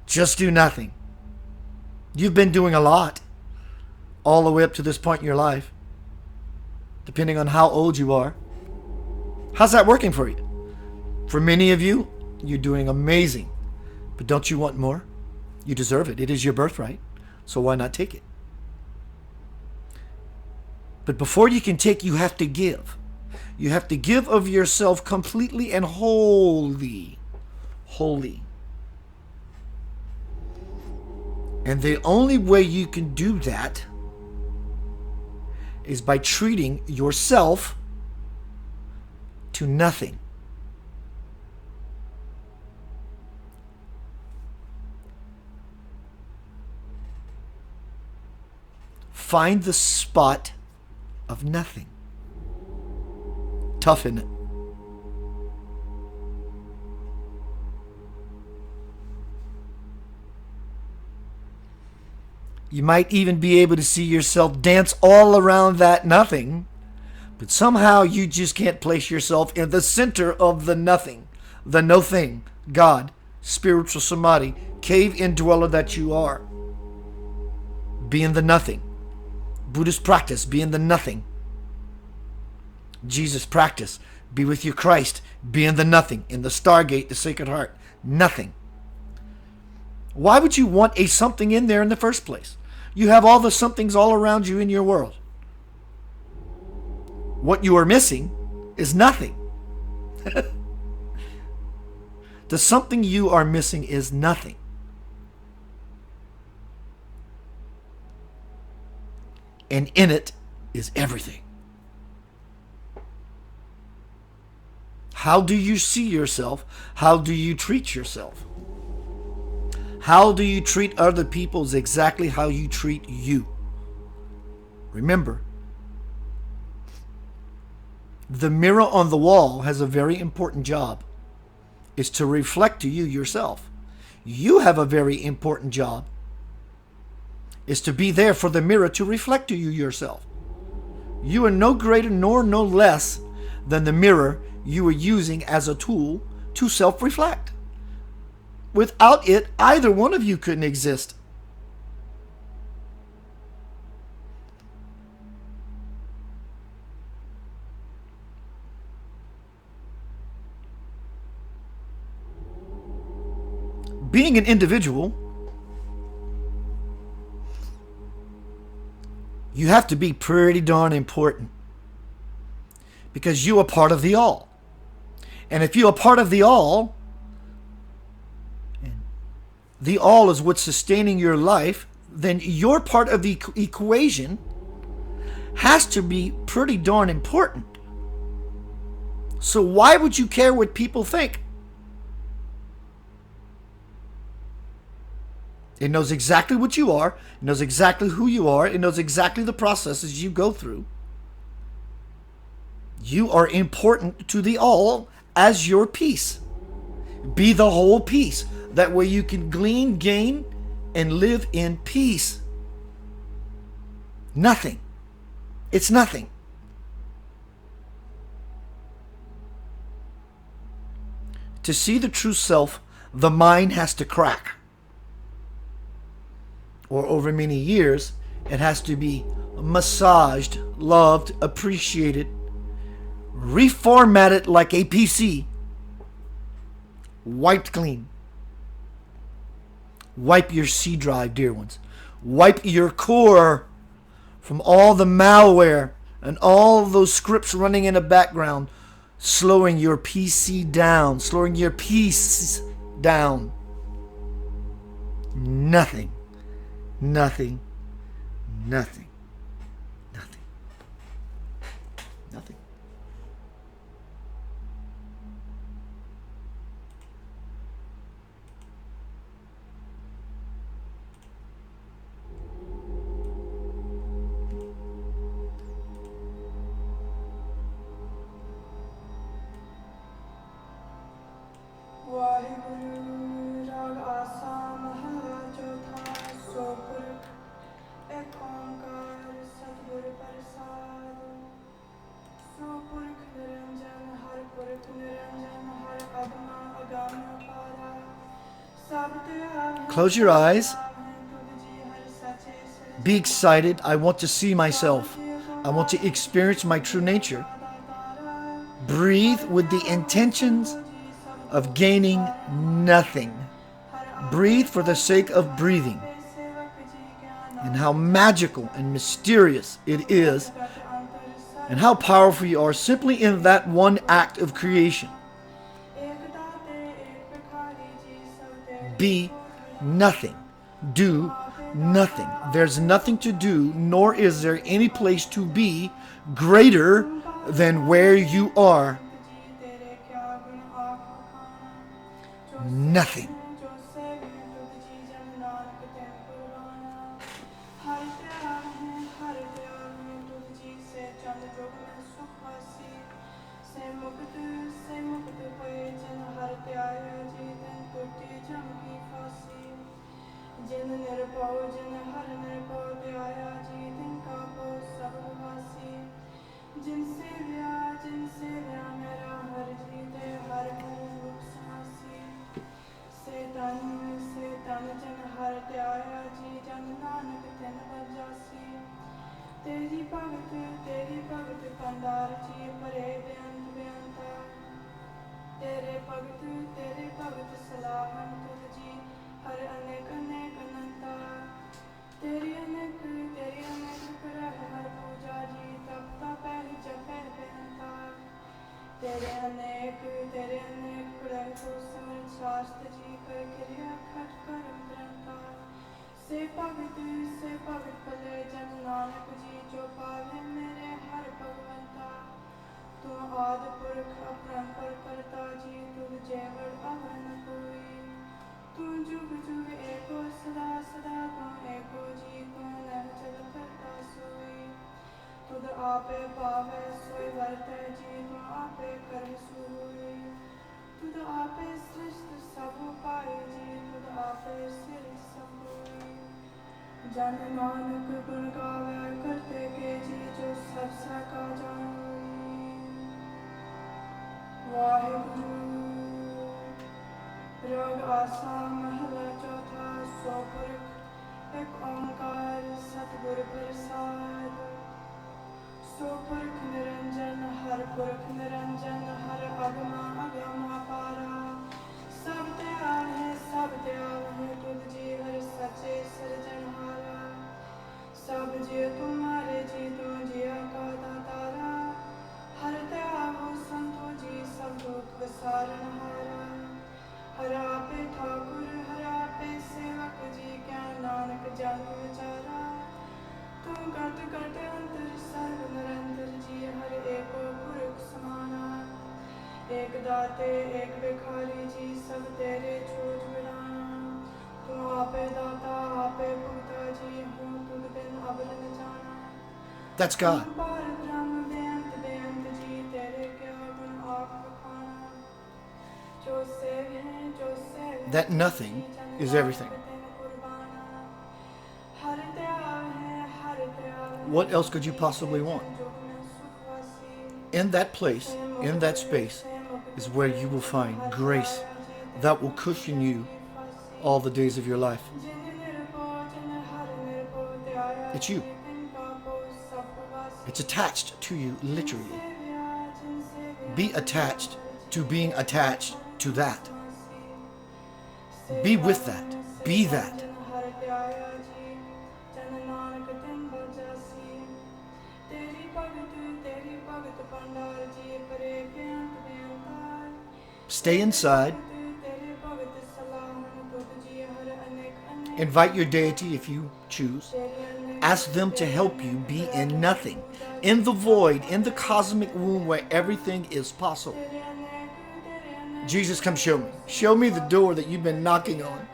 Just do nothing. You've been doing a lot all the way up to this point in your life, depending on how old you are. How's that working for you? For many of you, you're doing amazing. But don't you want more? You deserve it. It is your birthright. So why not take it? But before you can take, you have to give. You have to give of yourself completely and wholly. Wholly. And the only way you can do that is by treating yourself to nothing. Find the spot of nothing. Tough, isn't it? You might even be able to see yourself dance all around that nothing, but somehow you just can't place yourself in the center of the nothing, the no thing, God, spiritual samadhi, cave indweller that you are. Be in the nothing. Buddhist practice, be in the nothing. Jesus practice, be with your Christ, be in the nothing, in the Stargate, the Sacred Heart, nothing. Why would you want a something in there in the first place? You have all the somethings all around you in your world. What you are missing is nothing. The something you are missing is nothing. And in it is everything. How do you see yourself? How do you treat yourself? How do you treat other people is exactly how you treat you. Remember, the mirror on the wall has a very important job. It's to reflect to you yourself. You have a very important job. It's to be there for the mirror to reflect to you yourself. You are no greater nor no less than the mirror you are using as a tool to self-reflect. Without it, either one of you couldn't exist. Being an individual, you have to be pretty darn important because you are part of the all. And if you are part of the all is what's sustaining your life, then your part of the equation has to be pretty darn important. So why would you care what people think? It knows exactly what you are. It knows exactly who you are. It knows exactly the processes you go through. You are important to the all as your piece. Be the whole piece. That way you can glean, gain, and live in peace. Nothing. It's nothing. To see the true self, the mind has to crack. Or over many years, it has to be massaged, loved, appreciated, reformatted like a PC, wiped clean. Wipe your C drive, dear ones. Wipe your core from all the malware and all those scripts running in the background, slowing your PC down, slowing your peace down. Nothing. Nothing. Nothing. Nothing. Nothing. Close your eyes. Be excited. I want to see myself. I want to experience my true nature. Breathe with the intentions of gaining nothing. Breathe for the sake of breathing. And how magical and mysterious it is, and how powerful you are simply in that one act of creation. Be nothing. Do nothing. There's nothing to do, nor is there any place to be greater than where you are. Nothing. जिन निरपौ जिन हर निरपौ त्याया जी तिनका पो सब वासी जिनसे व्या मेरा हर जी दे हर रूप समासी से तन जन हर त्याया जी जन नानक तिन पर जासी तेरी भगत कंदार जी परे बेअंत बेअंता तेरे भगत सलाहन तुझ जी हर अनेक अनेक अनंता तेरी अनेक करह हर पूजा जी तप तपह जपह बेअंता तेरे अनेक करह तो समर शास्त्र जी कर क्रिया खट करम ग्रंथा से भगत भले जन नानक जी जो पावे मेरे हर भगवंता तू आदि पुरख अपरंपर करता जी तुझ जेवड़ अवर न कोई तू जुग जुग एको सदा सदा तू एको जी तू नह चल करता सोई तुद आपे पावै सोई वर्तै जी तू आपे कर सोई तुद आपे सृष्ट सब पाई जी तुद आपे सिर सब होई जन नानक गुण गावे करते के जी जो सब सका जानोई वाहिगुरु राग आसा महला चौथा सो पुरख एक ओंकार सतगुर प्रसाद सो पुरख निरंजन हर अगमा अगम अपारा सब दयाल है तुझ जी हर सचे सृजनहारा सब जी तुम्हारे जी तू जिया का दातारा हर दयालु संतो जी सब दुख विसारणहारा हर आपे ठाकुर हर आपे सेवक जी क्या नानक जन विचारा तू गत गत अंतर सर्व निरंतर जी हर एको पुरख समाना एक दाते एक भिखारी जी सब तेरे छूट बिराना तू आपे दाता आपे भुगता जी हूँ तुद बिन अबर न जाना That's God. पार ब्रह्म बेअंत जी तेरे क्या गुण आप बखाना That nothing is everything. What else could you possibly want? In that place, in that space, is where you will find grace that will cushion you all the days of your life. It's you. It's attached to you, literally. Be attached to being attached to that. Be with that. Be that. Stay inside. Invite your deity if you choose. Ask them to help you be in nothing, in the void, in the cosmic womb where everything is possible. Jesus, come show me. Show me the door that you've been knocking on.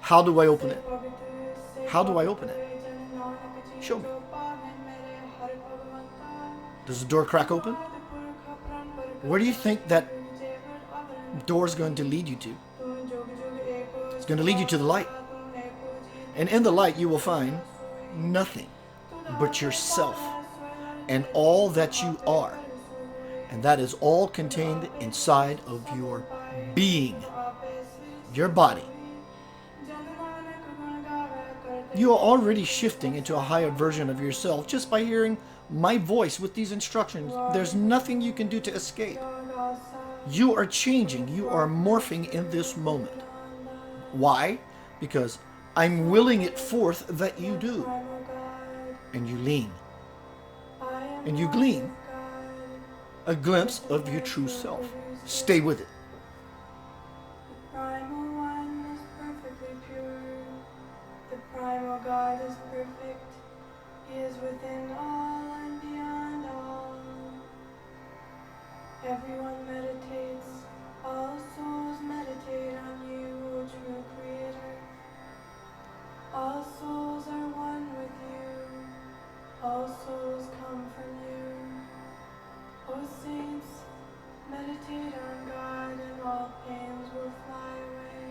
How do I open it? How do I open it? Show me. Does the door crack open? Where do you think that door is going to lead you to? It's going to lead you to the light. And in the light you will find nothing but yourself and all that you are. And that is all contained inside of your being, your body. You are already shifting into a higher version of yourself just by hearing my voice with these instructions. There's nothing you can do to escape. You are changing. You are morphing in this moment. Why? Because I'm willing it forth that you do. And you lean. And you glean a glimpse of your true self. Stay with it. The primal one is perfectly pure. The primal God is perfect. He is within all and beyond all. Everyone meditates. All souls meditate on you, O true Creator. All souls are one with you. All souls come from you. O saints, meditate on God and all pains will fly away.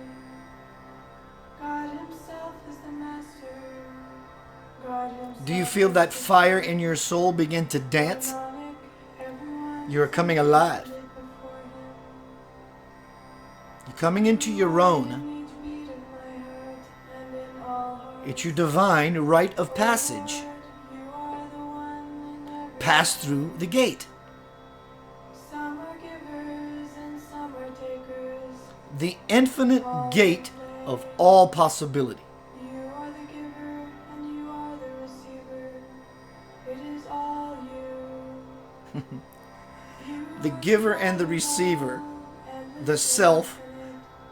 you feel that fire in your soul begin to dance, you are coming alive. You're coming into your own. It's your divine rite of passage. Pass through the gate. The infinite gate of all possibility. You are the giver and you are the receiver. It is all you. The giver and the receiver. The self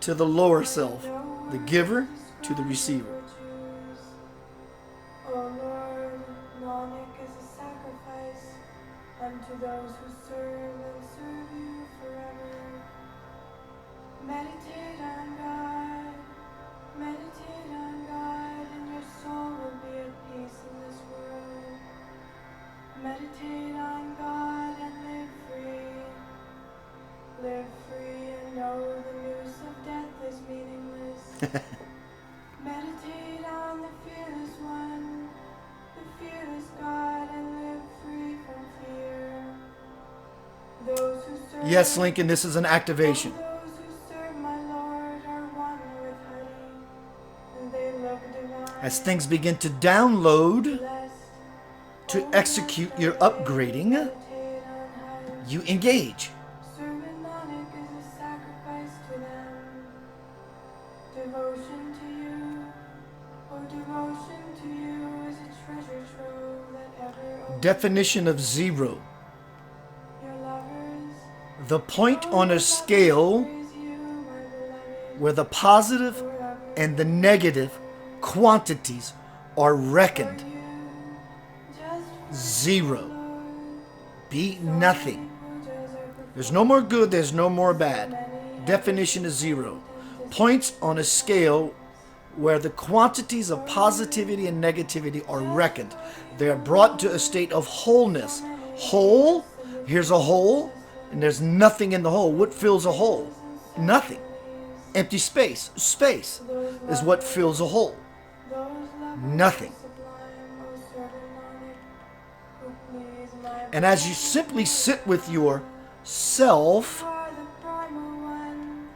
to the lower self. The giver to the receiver. O Lord, Nanak is a sacrifice unto those who serve and serve you forever. Meditate on God, and your soul will be at peace in this world. Meditate on God and live free. Live free and know the news of death is meaningless. Meditate on the fearless one, the fearless God, and live free from fear. Those who serve Yes, Lincoln, this is an activation. those who serve my Lord are one with Hari, and they look divine. As things begin to download Blessed, to execute your upgrading, meditate on Hari. you engage. Serving Nanak is a sacrifice to them. Devotion to you, oh devotion to you is a treasure trove that ever opens. Definition of zero. Your lovers, The point on a scale praise you, my beloved, where the positive forever. and the negative quantities are reckoned. You, just Zero. Be nothing. pujas are There's no more good, there's no more bad. Definition is zero. Points on a scale where the quantities of positivity and negativity are reckoned. They are brought to a state of wholeness. Whole, here's a hole, and there's nothing in the hole. What fills a hole? Nothing. Empty space. Space is what fills a hole. those lovers Nothing. sublime, O servant Nanak, who please my And as you simply sit with yourself, You are the primal one,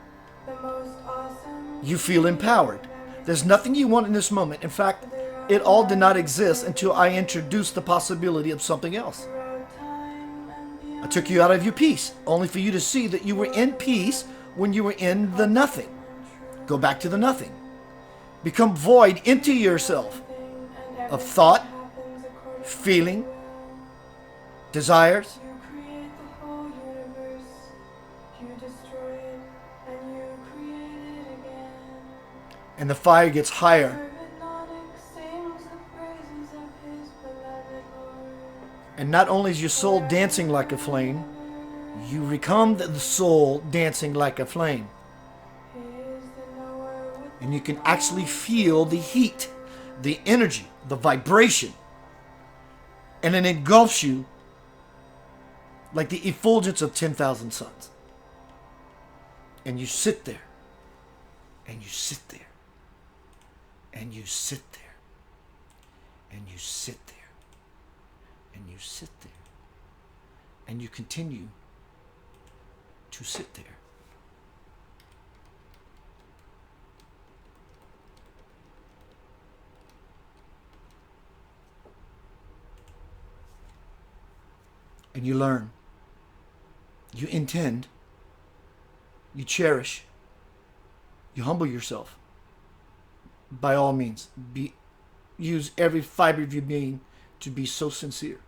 the most awesome. you feel empowered. There's nothing you want in this moment. In fact, it all did not exist until I introduced the possibility of something else. Throughout time and beyond. I took you out of your peace, only for you to see that you were in peace when you were in the nothing. Go back to the nothing. Become void into yourself of thought, feeling, desires. You create the whole universe. You destroy it and you create it again. And the fire gets higher. Servant Nanak sings the praises of his beloved Lord. And not only is your soul dancing like a flame, you become the soul dancing like a flame. He is the knower with And you can actually feel the heat, the energy, the vibration. And it engulfs you like the effulgence of 10,000 suns. And you sit there. And you sit there. And you sit there. And you sit there. And you sit there. And you continue to sit there. And you learn. You intend. You cherish. You humble yourself. By all means, use every fiber of your being to be so sincere.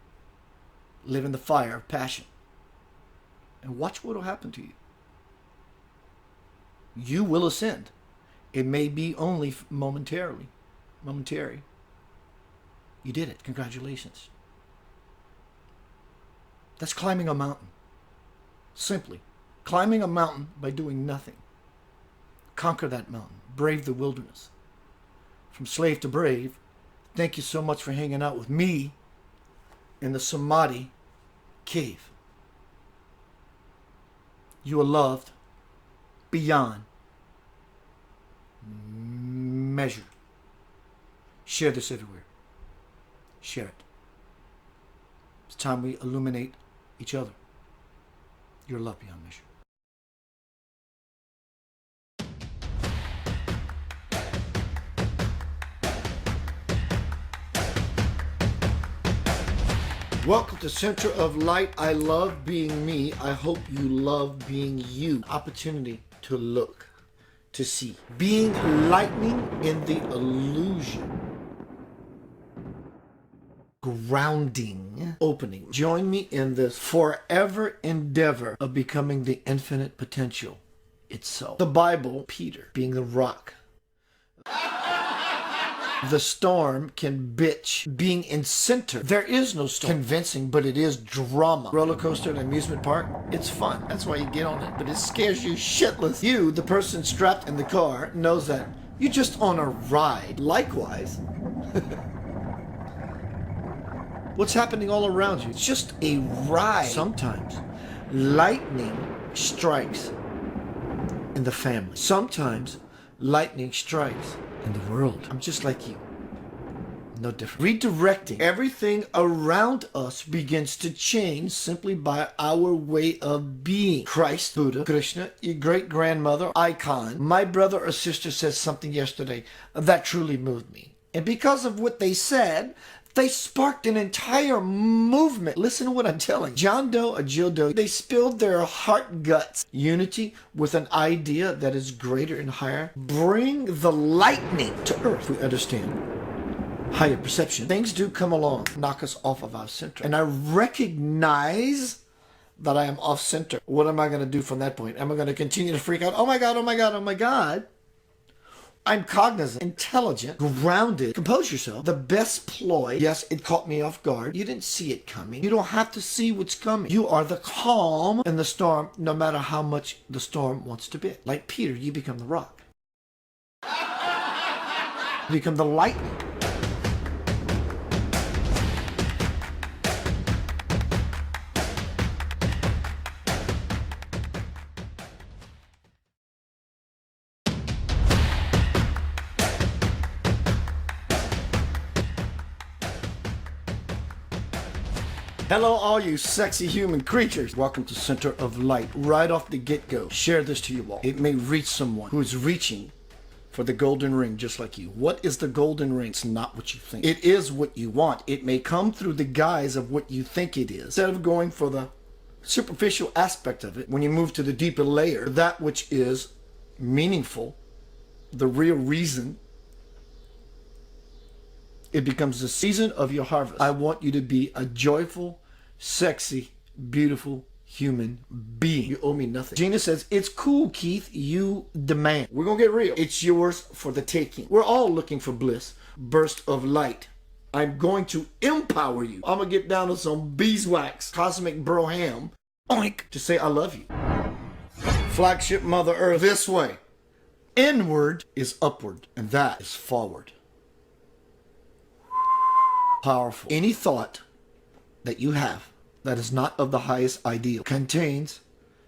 Live in the fire of passion. And watch what will happen to you. You will ascend. It may be only momentary. You did it. Congratulations. That's climbing a mountain. Simply. Climbing a mountain by doing nothing. Conquer that mountain. Brave the wilderness. From slave to brave, thank you so much for hanging out with me in the Samadhi cave. You are loved beyond measure. Share this everywhere. Share it. It's time we illuminate each other. Your love beyond measure. Welcome to Center of Light. I love being me. I hope you love being you. Opportunity to look, to see. Being lightning in the illusion. Grounding, opening. Join me in this forever endeavor of becoming the infinite potential itself. The Bible, Peter being the rock. The storm can bitch. Being in center. There is no storm. Convincing, but it is drama. Roller coaster at an amusement park, it's fun. That's why you get on it. But it scares you shitless. You, the person strapped in the car, knows that you're just on a ride. Likewise. What's happening all around you? It's just a ride. Sometimes lightning strikes in the family. Sometimes lightning strikes in the world. I'm just like you. No different. Redirecting. Everything around us begins to change simply by our way of being. Christ, Buddha, Krishna, your great-grandmother, icon. My brother or sister said something yesterday that truly moved me. And because of what they said, they sparked an entire movement. Listen to what I'm telling you. John Doe or Jill Doe, they spilled their heart guts. Unity with an idea that is greater and higher. Bring the lightning to earth. We understand higher perception. Things do come along, knock us off of our center. And I recognize that I am off center. What am I going to do from that point? Am I going to continue to freak out? Oh my God, oh my God, oh my God. I'm cognizant, intelligent, grounded. Compose yourself. The best ploy. Yes, it caught me off guard. You didn't see it coming. You don't have to see what's coming. You are the calm in the storm, no matter how much the storm wants to be. Like Peter, you become the rock. You become the lightning. Hello, all you sexy human creatures. Welcome to Center of Light. Right off the get-go, share this to you all. It may reach someone who is reaching for the golden ring just like you. What is the golden ring? It's not what you think. It is what you want. It may come through the guise of what you think it is. Instead of going for the superficial aspect of it, when you move to the deeper layer, that which is meaningful, the real reason, it becomes the season of your harvest. I want you to be a joyful, sexy, beautiful human being. You owe me nothing. Gina says, it's cool, Keith. You demand. We're going to get real. It's yours for the taking. We're all looking for bliss. Burst of light. I'm going to empower you. I'm going to get down to some beeswax, cosmic broham, oink, to say I love you. Flagship Mother Earth, this way. Inward is upward, and that is forward. Powerful. Any thought that you have that is not of the highest ideal contains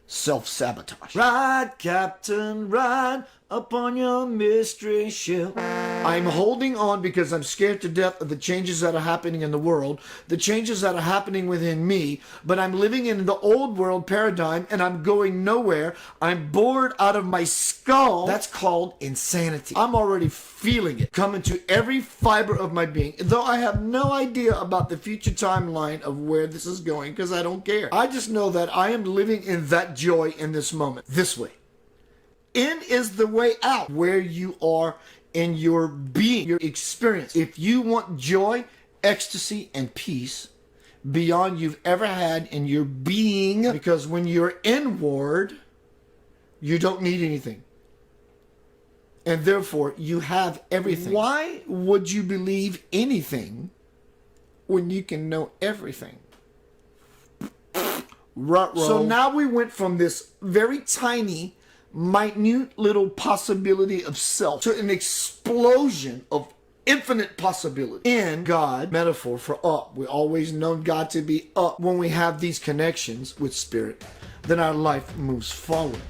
self-sabotage. Ride, Captain, ride upon your mystery ship. I'm holding on because I'm scared to death of the changes that are happening in the world, the changes that are happening within me, but I'm living in the old world paradigm and I'm going nowhere. I'm bored out of my skull. That's called insanity. I'm already feeling it coming to every fiber of my being, though I have no idea about the future timeline of where this is going because I don't care. I just know that I am living in that joy in this moment, this way. In is the way out, where you are in your being, your experience. If you want joy, ecstasy, and peace beyond you've ever had in your being, because when you're inward, you don't need anything. And therefore, you have everything. Why would you believe anything when you can know everything? So now we went from this very tiny, minute little possibility of self to an explosion of infinite possibility in God. Metaphor for up. We always known God to be up. When we have these connections with spirit, then our life moves forward.